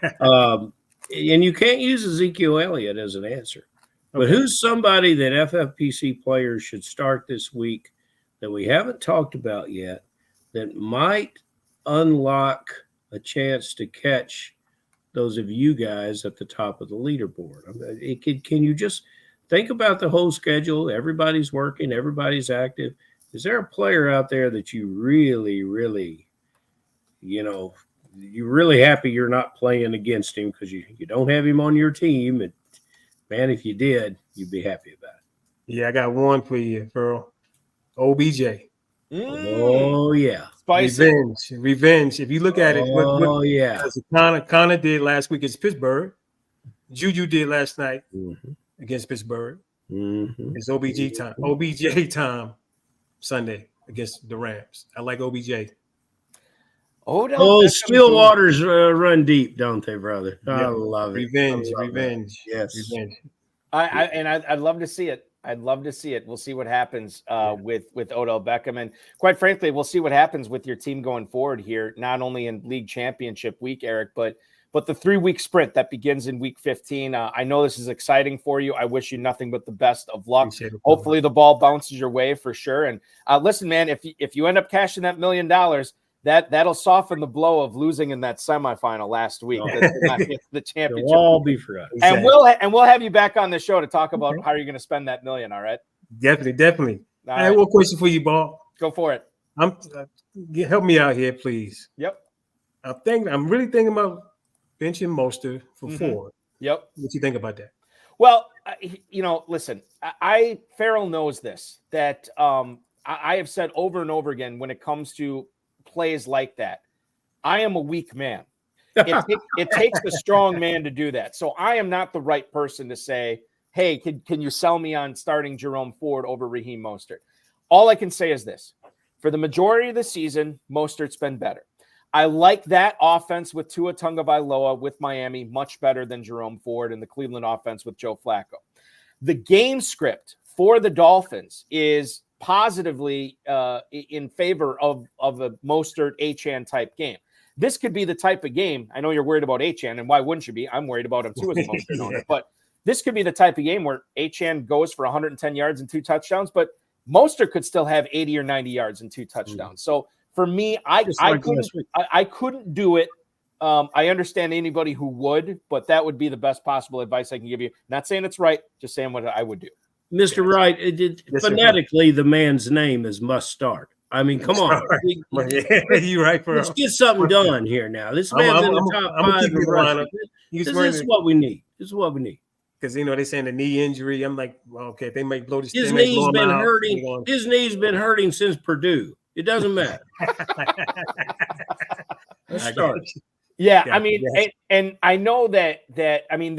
And you can't use Ezekiel Elliott as an answer. But who's somebody that FFPC players should start this week that we haven't talked about yet that might unlock a chance to catch those of you guys at the top of the leaderboard? Can you just think about the whole schedule? Everybody's working. Everybody's active. Is there a player out there that you really, really, you're really happy you're not playing against him because you don't have him on your team? And, man, if you did, you'd be happy about it. Yeah, I got one for you, Ferrell. OBJ. Oh, yeah. Spicy. Revenge. If you look at it, what Connor did last week against Pittsburgh. Juju did last night against Pittsburgh. It's OBJ time Sunday against the Rams. I like OBJ. Stillwaters run deep, don't they, brother? I love it. Revenge. Yes. Revenge. I'd love to see it. I'd love to see it. We'll see what happens with Odell Beckham. And quite frankly, we'll see what happens with your team going forward here, not only in league championship week, Eric, but the 3-week sprint that begins in week 15. I know this is exciting for you. I wish you nothing but the best of luck. Hopefully the ball bounces your way for sure. And listen, man, if you end up cashing that $1 million, that'll soften the blow of losing in that semifinal last week. The championship. It'll all be forgotten. And we'll have you back on the show to talk about how you're going to spend that $1 million. All right. Definitely. All I have one question for you, Ball. Go for it. Help me out here, please. Yep. I'm really thinking about benching Mostert for 4. Yep. What you think about that? Well, listen, Ferrell knows this, that I have said over and over again when it comes to plays like that, I am a weak man. It takes a strong man to do that. So I am not the right person to say, hey, can you sell me on starting Jerome Ford over Raheem Mostert? All I can say is this. For the majority of the season, Mostert's been better. I like that offense with Tua Tagovailoa with Miami much better than Jerome Ford and the Cleveland offense with Joe Flacco. The game script for the Dolphins is positively in favor of a Mostert Achane type game. This could be the type of game. I know you're worried about Achane, and why wouldn't you be? I'm worried about him too as a Mostert owner. But this could be the type of game where Achane goes for 110 yards and 2 touchdowns, but Mostert could still have 80 or 90 yards and 2 touchdowns. So for me, I couldn't do it. I understand anybody who would, but that would be the best possible advice I can give you. Not saying it's right, just saying what I would do. Mr. Wright, phonetically, the man's name is Must Start. I mean, come on. You're right, Ferrell. Let's get something done here now. This man's in the top 5 of rushing. This is what we need. This is what we need. Because, they're saying the knee injury. I'm like, well, okay, if they might blow this. His knee's been hurting. His knee's been hurting since Purdue. It doesn't matter. Let's start. Yeah, I mean, and I know that I mean,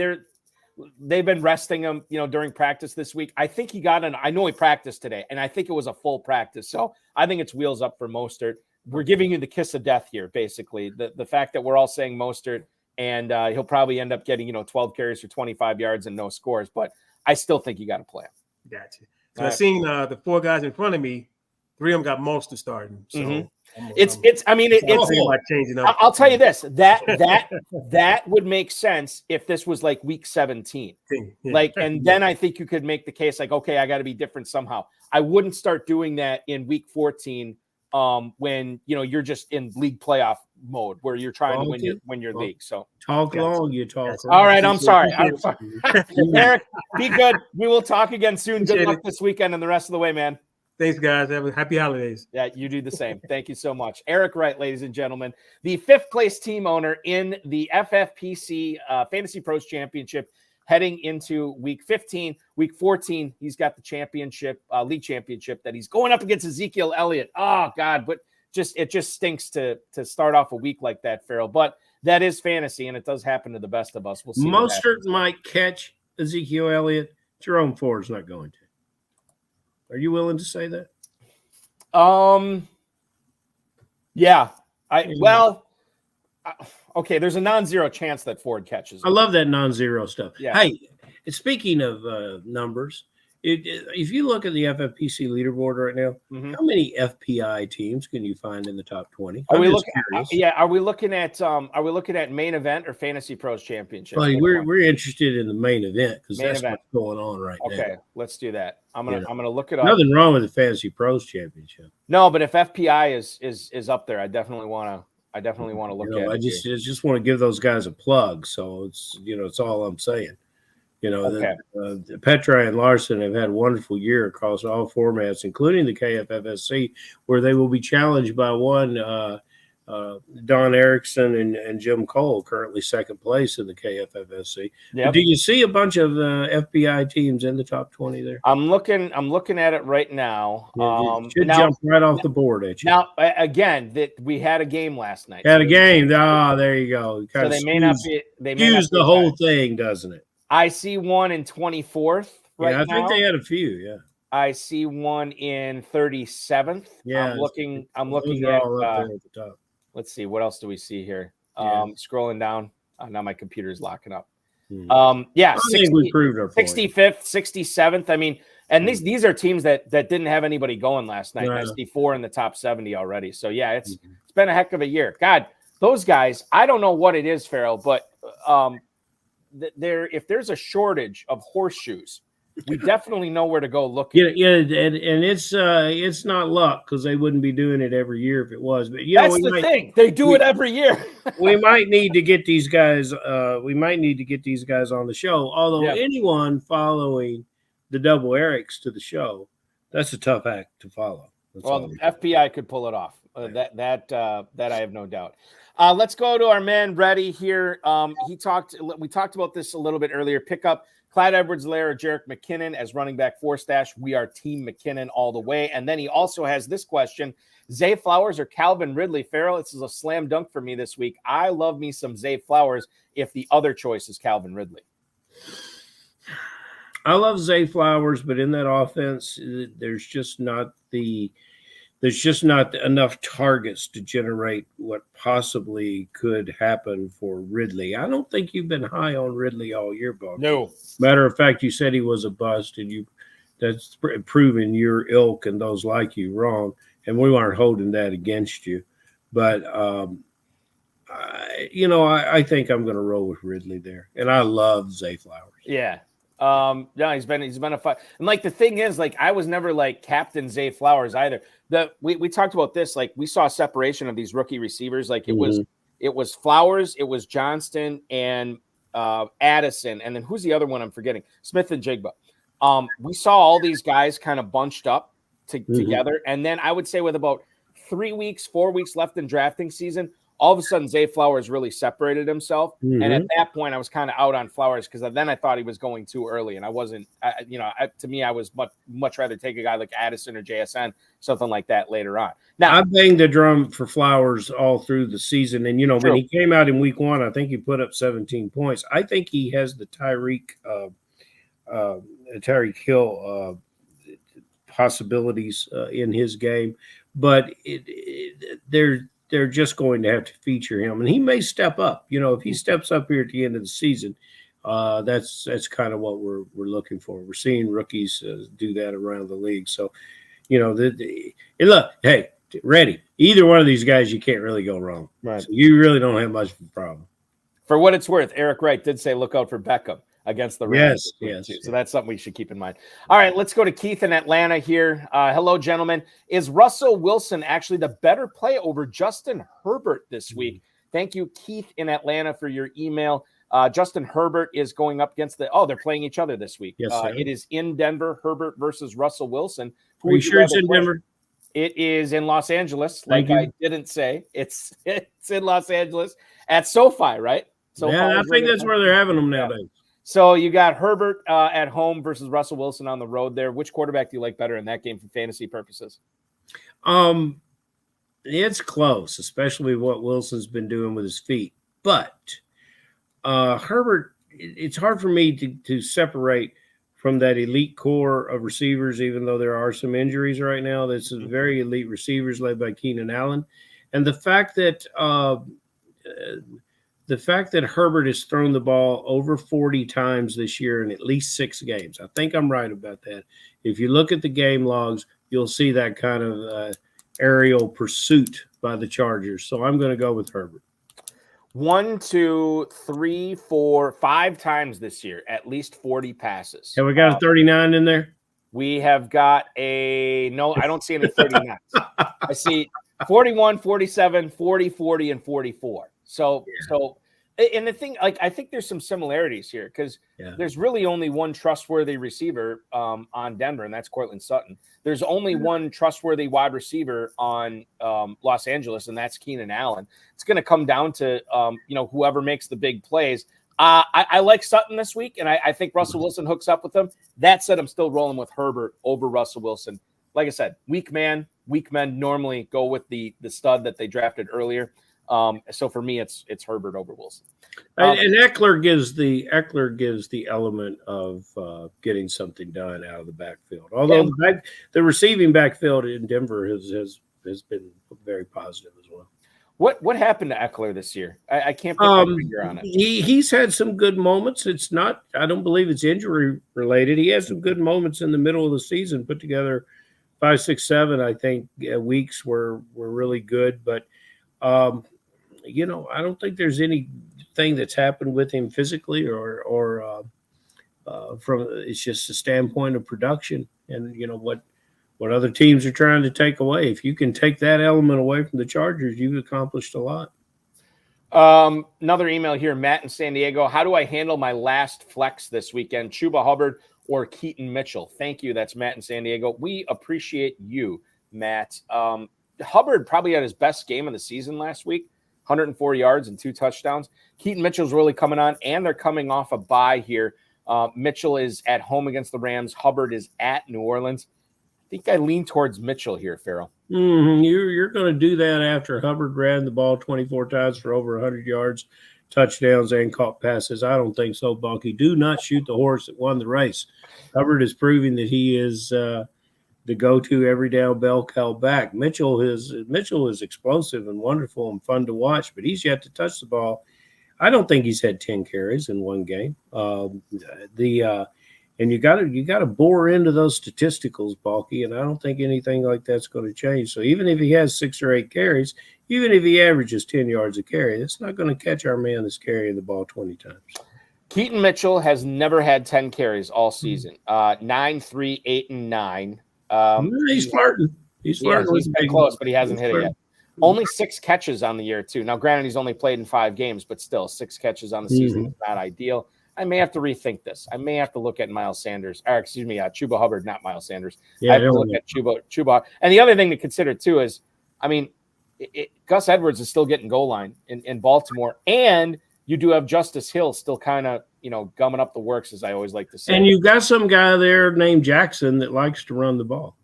they've been resting him, during practice this week. I think I know he practiced today, and I think it was a full practice. So I think it's wheels up for Mostert. We're giving you the kiss of death here, basically. The fact that we're all saying Mostert, and he'll probably end up getting, 12 carries for 25 yards and no scores. But I still think you got to play him. Gotcha. So I've seen the 4 guys in front of me. 3 of them got Mostert starting. So I'll tell you this, that would make sense if this was like week 17. And then I think you could make the case like, okay, I got to be different somehow. I wouldn't start doing that in week 14 when you're just in league playoff mode where you're trying to win your league. So talk long, you talk. All right, I'm sorry. Eric, be good. We will talk again soon. Good luck this weekend and the rest of the way, man. Thanks, guys. Have a happy holidays. Yeah, you do the same. Thank you so much. Eric Wright, ladies and gentlemen, the 5th place team owner in the FFPC Fantasy Pros Championship, heading into week 15. Week 14, he's got the championship, league championship that he's going up against Ezekiel Elliott. Oh, God, but it just stinks to start off a week like that, Ferrell. But that is fantasy, and it does happen to the best of us. We'll see. Mostert might catch Ezekiel Elliott. Jerome Ford's not going to. Are you willing to say that? Yeah. Okay, there's a non-zero chance that Ford catches him. I love that non-zero stuff. Yeah. Hey, speaking of numbers, if you look at the FFPC leaderboard right now, how many FPI teams can you find in the top 20? Are we looking at main event or Fantasy Pros Championship? Well, we're interested in the main event because that's what's going on right now. Okay, let's do that. I'm gonna look it up. Nothing wrong with the Fantasy Pros Championship. No, but if FPI is up there, I definitely want to look at it. I just want to give those guys a plug. So it's all I'm saying. Petra and Larson have had a wonderful year across all formats, including the KFFSC, where they will be challenged by one Don Erickson and Jim Cole, currently 2nd place in the KFFSC. Yep. Do you see a bunch of FBI teams in the top 20 there? I'm looking at it right now. Should jump right off the board at you. Now, again, that we had a game last night. Had a game. There you go. So they may not be. They may use the whole thing, doesn't it? I see one in 24th right now. I think they had a few, yeah. I see one in 37th. Yeah. I'm looking at all up there at the top. Let's see, what else do we see here? Scrolling down. Now my computer is locking up. I think we proved our point. 65th, 67th. I mean, and these are teams that didn't have anybody going last night. I see 4 in the top 70 already. So yeah, it's been a heck of a year. God, those guys, I don't know what it is, Ferrell, but if there's a shortage of horseshoes, we definitely know where to go look. And it's not luck because they wouldn't be doing it every year if it was. But that's the thing; they do it every year. We might need to get these guys. We might need to get these guys on the show. Although anyone following the Double Erics to the show, that's a tough act to follow. Well, FBI could pull it off. That I have no doubt. Let's go to our man Reddy here. We talked about this a little bit earlier. Pick up Clyde Edwards-Helaire or Jerick McKinnon as running back 4 stash. We are team McKinnon all the way. And then he also has this question: Zay Flowers or Calvin Ridley? Ferrell, this is a slam dunk for me this week. I love me some Zay Flowers if the other choice is Calvin Ridley. I love Zay Flowers, but in that offense, there's just not enough targets to generate what possibly could happen for Ridley. I don't think you've been high on Ridley all year, Balkman. No. Matter of fact, you said he was a bust, and that's proven your ilk and those like you wrong, and we aren't holding that against you. But I think I'm going to roll with Ridley there, and I love Zay Flowers. Yeah. Yeah, he's been a fun. And like the thing is, like I was never like Captain Zay Flowers either. We talked about this, like we saw separation of these rookie receivers. Like it was Flowers, it was Johnston and Addison, and then who's the other one I'm forgetting? Smith and Jigba. We saw all these guys kind of bunched up together, and then I would say with about 4 weeks left in drafting season, all of a sudden Zay Flowers really separated himself. And at that point I was kind of out on Flowers because then I thought he was going too early, and I wasn't, to me, I was much rather take a guy like Addison or JSN, something like that later on. Now I banged the drum for Flowers all through the season. And, when he came out in week 1, I think he put up 17 points. I think he has the Tyreek Hill possibilities in his game, but they're just going to have to feature him, and he may step up. If he steps up here at the end of the season, that's kind of what we're looking for. We're seeing rookies do that around the league. So, look, hey, Reddy, either one of these guys, you can't really go wrong. Right. So you really don't have much of a problem. For what it's worth, Eric Wright did say look out for Beckham against the Rams. Yes. So that's something we should keep in mind. All right, let's go to Keith in Atlanta here. Hello, gentlemen. Is Russell Wilson actually the better play over Justin Herbert this week? Thank you, Keith in Atlanta, for your email. Justin Herbert is going up against they're playing each other this week. Yes, it is in Denver, Herbert versus Russell Wilson. Are you sure it's in Denver? It is in Los Angeles. I didn't say. It's in Los Angeles at SoFi, right? So I think that's where they're having them nowadays. So you got Herbert at home versus Russell Wilson on the road there. Which quarterback do you like better in that game for fantasy purposes? It's close, especially what Wilson's been doing with his feet. But Herbert, it's hard for me to separate from that elite core of receivers, even though there are some injuries right now. This is very elite receivers led by Keenan Allen. And the fact that Herbert has thrown the ball over 40 times this year in at least 6 games. I think I'm right about that. If you look at the game logs, you'll see that kind of aerial pursuit by the Chargers. So I'm going to go with Herbert. 1, 2, 3, 4, 5 times this year, at least 40 passes. Have we got a 39 in there? We have got no, I don't see any 39s. I see 41, 47, 40, 40, and 44. So, and the thing, like, I think there's some similarities here because there's really only one trustworthy receiver on Denver, and that's Cortland Sutton. There's only one trustworthy wide receiver on Los Angeles, and that's Keenan Allen. It's going to come down to, whoever makes the big plays. I like Sutton this week, and I think Russell Wilson hooks up with him. That said, I'm still rolling with Herbert over Russell Wilson. Like I said, weak men normally go with the stud that they drafted earlier. So for me, it's Herbert over Wilson. And Eckler gives the element of getting something done out of the backfield. Although the receiving backfield in Denver has been very positive as well. What happened to Eckler this year? I can't put my finger on it. He's had some good moments. It's not. I don't believe it's injury related. He has some good moments in the middle of the season. Put together 5, 6, 7. I think weeks were really good, but. I don't think there's anything that's happened with him physically or from it's just a standpoint of production and what other teams are trying to take away. If you can take that element away from the Chargers, you've accomplished a lot. Another email here, Matt in San Diego. How do I handle my last flex this weekend? Chuba Hubbard or Keaton Mitchell? Thank you. That's Matt in San Diego. We appreciate you, Matt. Hubbard probably had his best game of the season last week. 104 yards and 2 touchdowns. Keaton Mitchell's really coming on, and they're coming off a bye here. Mitchell is at home against the Rams. Hubbard is at New Orleans. I think I lean towards Mitchell here, Ferrell. You're going to do that after Hubbard ran the ball 24 times for over 100 yards, touchdowns, and caught passes. I don't think so, Bunky. Do not shoot the horse that won the race. Hubbard is proving that he is the go-to every down bell cow back. Mitchell is explosive and wonderful and fun to watch, but he's yet to touch the ball. I don't think he's had 10 carries in one game. And you got to bore into those statisticals, Balky, and I don't think anything like that's going to change. So even if he has 6 or 8 carries, even if he averages 10 yards a carry, it's not going to catch our man that's carrying the ball 20 times. Keaton Mitchell has never had 10 carries all season. 9, 3, 8, and 9. He's flirting. He's flirting. He's been close, but he hasn't hit it yet. Only 6 catches on the year, too. Now, granted, he's only played in 5 games, but still, 6 catches on the season is not ideal. I may have to rethink this. I may have to look at Miles Sanders, or excuse me, Chuba Hubbard, not Miles Sanders. I have to look at Chuba. And the other thing to consider, too, is, I mean, Gus Edwards is still getting goal line in Baltimore, and you do have Justice Hill still kind of, gumming up the works, as I always like to say. And you've got some guy there named Jackson that likes to run the ball.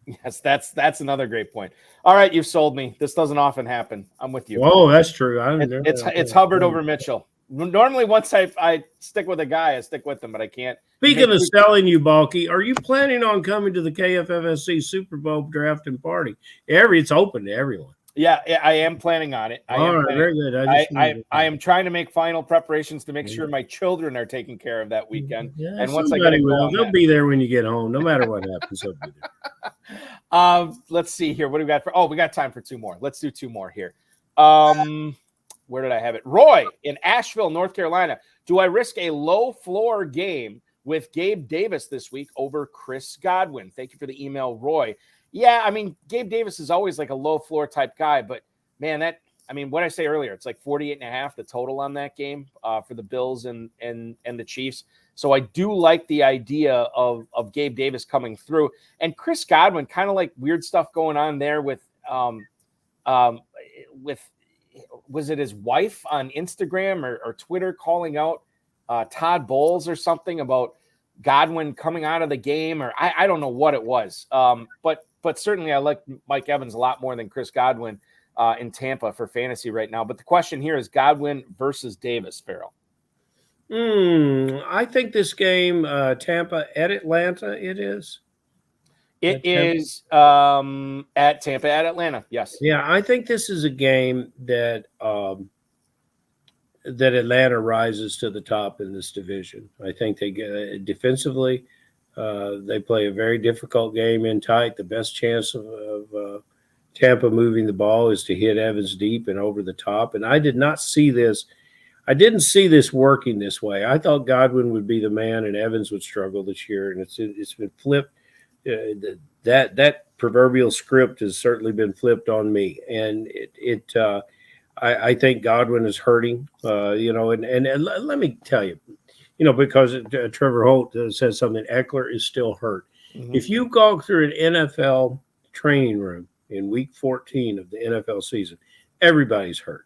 Yes, that's another great point. All right, you've sold me. This doesn't often happen. I'm with you. Oh, that's true. It's Hubbard over Mitchell. Normally, once I stick with a guy, I stick with him, but I can't. Speaking of selling you, Balky, are you planning on coming to the KFFSC Super Bowl draft and party? It's open to everyone. Yeah, I am planning on it. Very good. I am trying to make final preparations to make sure my children are taken care of that weekend. Yeah, and once I get it going, they'll be there when you get home, no matter what happens. They'll be there. Let's see here. What do we got we got time for 2 more. Let's do 2 more here. Where did I have it? Roy in Asheville, North Carolina. Do I risk a low floor game with Gabe Davis this week over Chris Godwin? Thank you for the email, Roy. Yeah, I mean, Gabe Davis is always like a low floor type guy, but man, what I say earlier, it's like 48.5 the total on that game for the Bills and the Chiefs. So I do like the idea of Gabe Davis coming through, and Chris Godwin, kind of like weird stuff going on there with was it his wife on Instagram or Twitter calling out Todd Bowles or something about Godwin coming out of the game, or I don't know what it was. But certainly I like Mike Evans a lot more than Chris Godwin in Tampa for fantasy right now. But the question here is Godwin versus Davis, Ferrell. I think this game, Tampa at Atlanta, it is. It is at Tampa at Atlanta, yes. Yeah, I think this is a game that that Atlanta rises to the top in this division. I think they get defensively. They play a very difficult game in tight. The best chance of Tampa moving the ball is to hit Evans deep and over the top. And I did not see this. I didn't see this working this way. I thought Godwin would be the man and Evans would struggle this year. And it's been flipped. That proverbial script has certainly been flipped on me. And I think Godwin is hurting, and let me tell you, because Trevor Holt says something, Eckler is still hurt. Mm-hmm. If you go through an NFL training room in week 14 of the NFL season, everybody's hurt.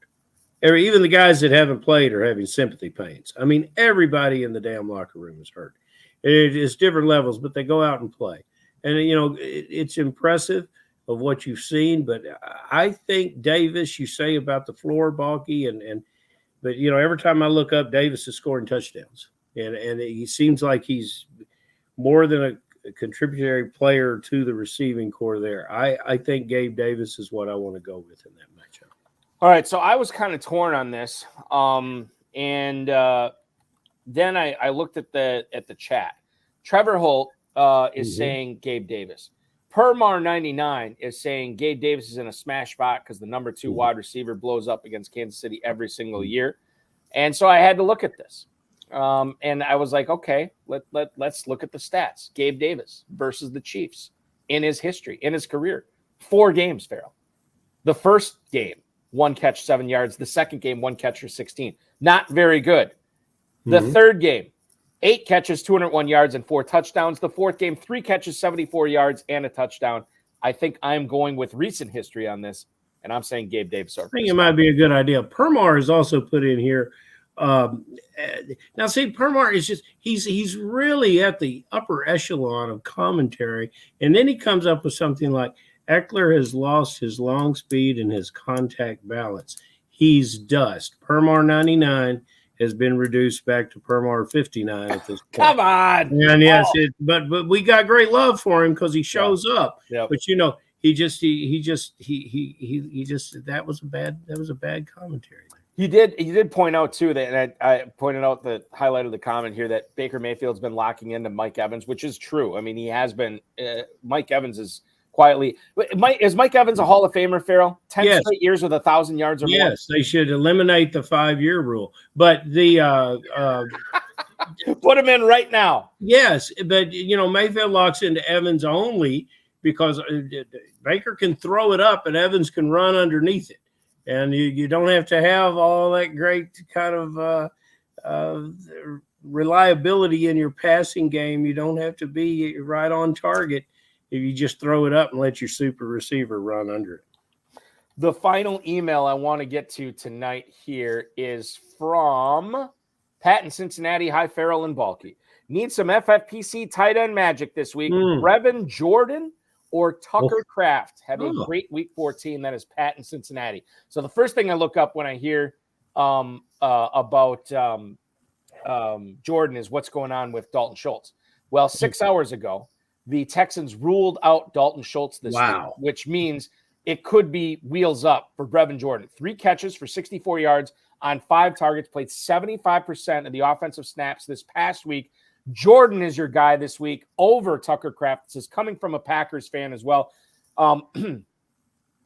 Even the guys that haven't played are having sympathy pains. I mean, everybody in the damn locker room is hurt. It's different levels, but they go out and play. And, it's impressive of what you've seen. But I think Davis, you say about the floor, Balky, but every time I look up, Davis is scoring touchdowns. And he seems like he's more than a contributory player to the receiving core there. I think Gabe Davis is what I want to go with in that matchup. All right, so I was kind of torn on this. Then I looked at the chat. Trevor Holt is saying Gabe Davis. Permar99 is saying Gabe Davis is in a smash spot because the number 2 wide receiver blows up against Kansas City every single year. And so I had to look at this. And I was like, okay, let's look at the stats. Gabe Davis versus the Chiefs in his history, in his career. 4 games, Ferrell. The first game, 1 catch, 7 yards. The second game, 1 catch for 16. Not very good. The third game, 8 catches, 201 yards, and 4 touchdowns. The fourth game, 3 catches, 74 yards, and a touchdown. I think I'm going with recent history on this. and I'm saying Gabe Davis. I think it might be a good idea. Permar is also put in here. Now, see, Permar is he's really at the upper echelon of commentary, and then he comes up with something like Eckler has lost his long speed and his contact balance. He's dust. Permar 99 has been reduced back to Permar 59 at this point. Come on. And yes, but we got great love for him because he shows up. Yeah. But he just that was a bad commentary. He did point out too that, and I pointed out the highlight of the comment here, that Baker Mayfield's been locking into Mike Evans, which is true. I mean, he has been. Mike Evans is quietly. Is Mike Evans a Hall of Famer, Ferrell? 10 straight years with 1,000 yards or more. Yes, they should eliminate the 5-year rule. But the put him in right now. Yes, but Mayfield locks into Evans only because Baker can throw it up and Evans can run underneath it. And you don't have to have all that great kind of reliability in your passing game. You don't have to be right on target if you just throw it up and let your super receiver run under it. The final email I want to get to tonight here is from Pat in Cincinnati. Hi, Ferrell and Balky. Need some FFPC tight end magic this week. Brevin Jordan or Tucker Kraft had a great week 14. That is Pat in Cincinnati. So the first thing I look up when I hear about Jordan is what's going on with Dalton Schultz. Well, 6 hours ago, the Texans ruled out Dalton Schultz this week, which means it could be wheels up for Brevin Jordan. 3 catches for 64 yards on 5 targets, played 75% of the offensive snaps this past week. Jordan is your guy this week over Tucker Kraft. This is coming from a Packers fan as well.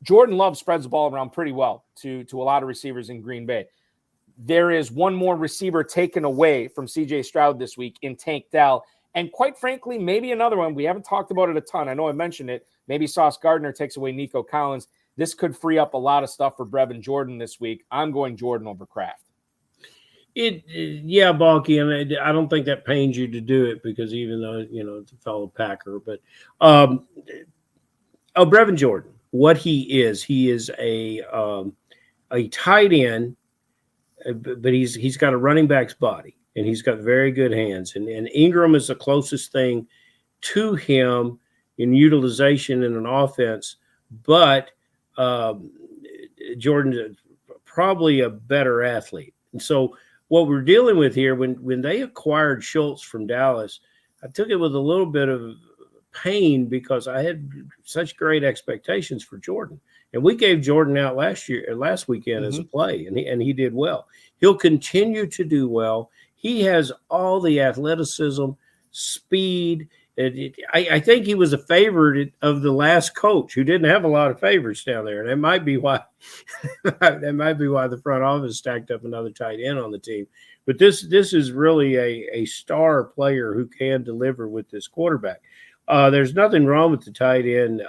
Jordan Love spreads the ball around pretty well to a lot of receivers in Green Bay. There is one more receiver taken away from C.J. Stroud this week in Tank Dell. And quite frankly, maybe another one. We haven't talked about it a ton. I know I mentioned it. Maybe Sauce Gardner takes away Nico Collins. This could free up a lot of stuff for Brevin Jordan this week. I'm going Jordan over Kraft. Yeah, Balky, and I don't think that pains you to do it because even though, it's a fellow Packer. But, Brevin Jordan, what he is a tight end, but he's got a running back's body. And he's got very good hands. And Ingram is the closest thing to him in utilization in an offense. But Jordan's probably a better athlete. And so what we're dealing with here, when they acquired Schultz from Dallas, I took it with a little bit of pain because I had such great expectations for Jordan. And we gave Jordan out last weekend as a play, and he did well. He'll continue to do well. He has all the athleticism, speed. I think he was a favorite of the last coach who didn't have a lot of favorites down there. And that might be why the front office stacked up another tight end on the team. But this is really a star player who can deliver with this quarterback. There's nothing wrong with the tight end.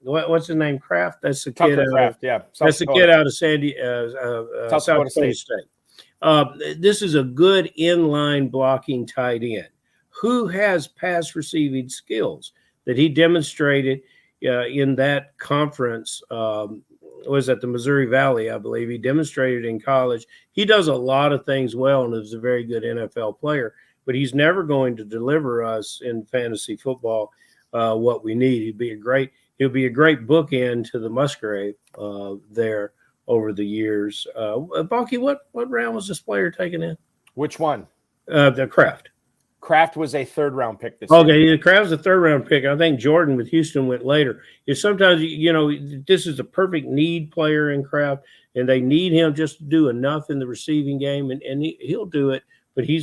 What's his name? Kraft? That's the kid. That's the kid out of South Dakota State. This is a good inline blocking tight end who has pass receiving skills that he demonstrated in that conference. Was at the Missouri Valley, I believe. He demonstrated in college. He does a lot of things well and is a very good NFL player, but he's never going to deliver us in fantasy football what we need. He'll be a great bookend to the Musgrave there over the years. Balky, what round was this player taken in? Which one? The Kraft. Kraft was a 3rd-round pick this year. Okay, Kraft was a 3rd-round pick. I think Jordan with Houston went later. Sometimes, this is a perfect need player in Kraft, and they need him just to do enough in the receiving game, and he'll do it, but he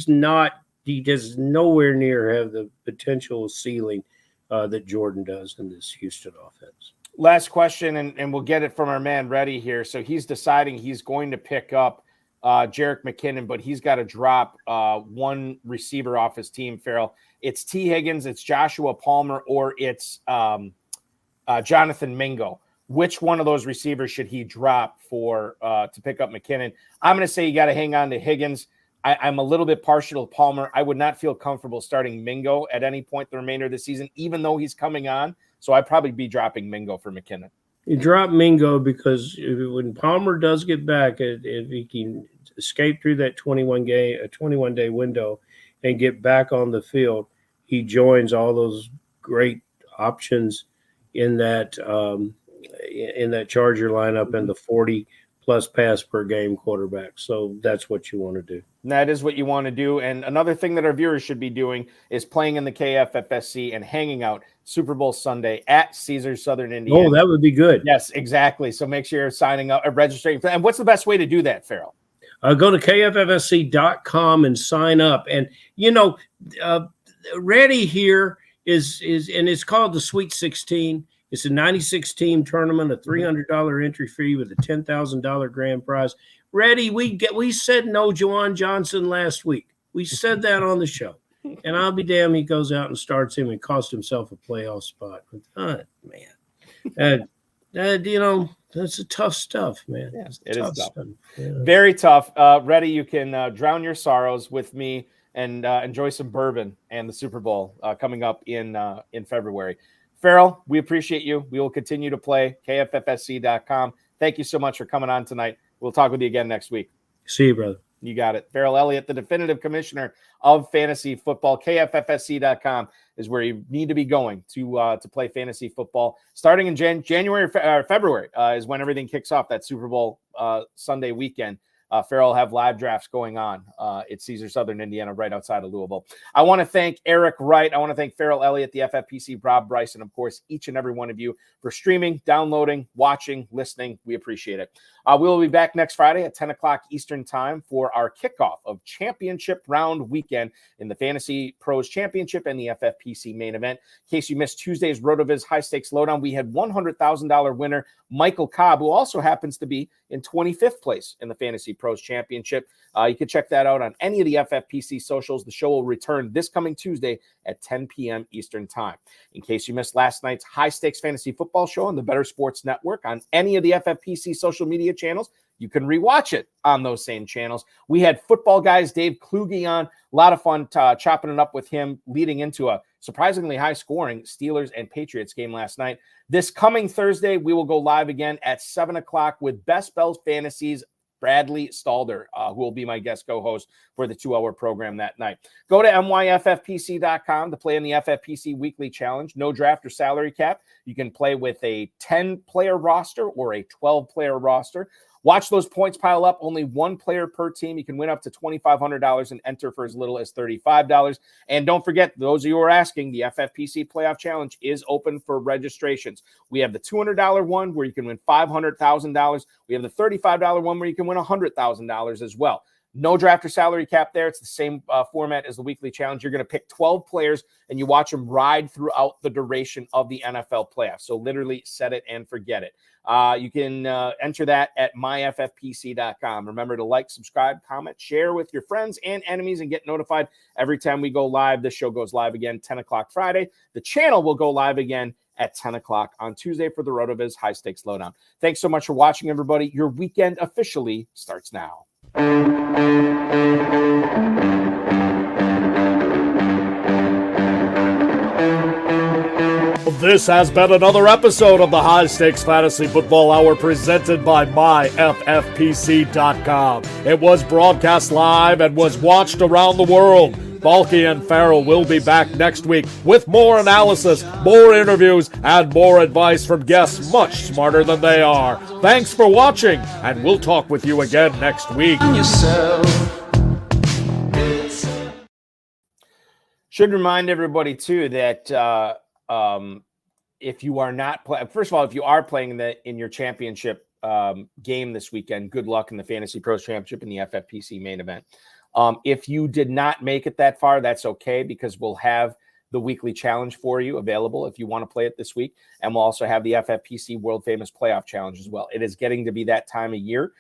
does nowhere near have the potential ceiling that Jordan does in this Houston offense. Last question, and we'll get it from our man Reddy here. So he's deciding he's going to pick up Jerick McKinnon, but he's got to drop one receiver off his team, Ferrell. It's T. Higgins, it's Joshua Palmer, or it's Jonathan Mingo. Which one of those receivers should he drop to pick up McKinnon? I'm going to say you got to hang on to Higgins. I'm a little bit partial to Palmer. I would not feel comfortable starting Mingo at any point the remainder of the season, even though he's coming on. So I'd probably be dropping Mingo for McKinnon. You drop Mingo because when Palmer does get back, if he can escape through that 21-day window and get back on the field, he joins all those great options in that Charger lineup and the 40-plus pass per game quarterback. So that's what you want to do. That is what you want to do. And another thing that our viewers should be doing is playing in the KFFSC and hanging out Super Bowl Sunday at Caesars Southern Indiana. Oh, that would be good. Yes, exactly. So make sure you're signing up or registering. And what's the best way to do that, Ferrell? Go to kffsc.com and sign up. And, Ready here is and it's called the Sweet 16. It's a 96-team tournament, a $300 entry fee with a $10,000 grand prize. Ready, we said no Juwan Johnson last week. We said that on the show. And I'll be damned he goes out and starts him and cost himself a playoff spot. Man. That's a tough stuff, man. Yeah, it is tough. Yeah. Very tough. Ready, you can drown your sorrows with me and enjoy some bourbon and the Super Bowl coming up in February. Ferrell, we appreciate you. We will continue to play. KFFSC.com. Thank you so much for coming on tonight. We'll talk with you again next week. See you, brother. You got it. Ferrell Elliott, the definitive commissioner of fantasy football. KFFSC.com is where you need to be going to play fantasy football. Starting in January or February is when everything kicks off, that Super Bowl Sunday weekend. Ferrell will have live drafts going on at Caesars Southern Indiana, right outside of Louisville. I want to thank Eric Wright. I want to thank Ferrell Elliott, the FFPC, Rob Bryce, and of course, each and every one of you for streaming, downloading, watching, listening. We appreciate it. We will be back next Friday at 10 o'clock Eastern time for our kickoff of championship round weekend in the Fantasy Pros Championship and the FFPC main event. In case you missed Tuesday's RotoViz High Stakes Lowdown, we had $100,000 winner Michael Cobb, who also happens to be in 25th place in the Fantasy Pros Championship. You can check that out on any of the FFPC socials. The show will return this coming Tuesday at 10 p.m. Eastern time. In case you missed last night's High Stakes Fantasy Football Show on the Better Sports Network on any of the FFPC social media channels, you can rewatch it on those same channels. We had football guys Dave Kluge on. A lot of fun chopping it up with him leading into a surprisingly high-scoring Steelers and Patriots game last night. This coming Thursday, we will go live again at 7 o'clock with Best Bell Fantasies Bradley Stalder, who will be my guest co-host for the 2-hour program that night. Go to myffpc.com to play in the FFPC Weekly Challenge. No draft or salary cap. You can play with a 10-player roster or a 12-player roster. Watch those points pile up. Only one player per team. You can win up to $2,500 and enter for as little as $35. And don't forget, those of you who are asking, the FFPC Playoff Challenge is open for registrations. We have the $200 one where you can win $500,000. We have the $35 one where you can win $100,000 as well. No draft or salary cap there. It's the same format as the weekly challenge. You're going to pick 12 players and you watch them ride throughout the duration of the NFL playoffs. So literally set it and forget it. You can enter that at myffpc.com. Remember to like, subscribe, comment, share with your friends and enemies, and get notified every time we go live. This show goes live again 10 o'clock Friday. The channel will go live again at 10 o'clock on Tuesday for the RotoViz High Stakes Lowdown. Thanks so much for watching, everybody. Your weekend officially starts now. This has been another episode of the High Stakes Fantasy Football Hour presented by myffpc.com. It was broadcast live and was watched around the world. Balky and Ferrell will be back next week with more analysis, more interviews, and more advice from guests much smarter than they are. Thanks for watching, and we'll talk with you again next week. Should remind everybody, too, that if you are not first of all, if you are playing in your championship game this weekend, good luck in the Fantasy Pros Championship and the FFPC main event. If you did not make it that far, that's okay, because we'll have the weekly challenge for you available if you want to play it this week. And we'll also have the FFPC World Famous Playoff Challenge as well. It is getting to be that time of year.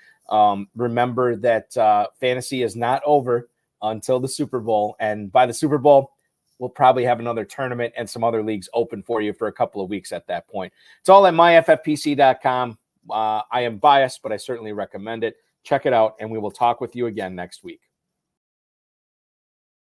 Remember that fantasy is not over until the Super Bowl. And by the Super Bowl, we'll probably have another tournament and some other leagues open for you for a couple of weeks at that point. It's all at myffpc.com. I am biased, but I certainly recommend it. Check it out, and we will talk with you again next week.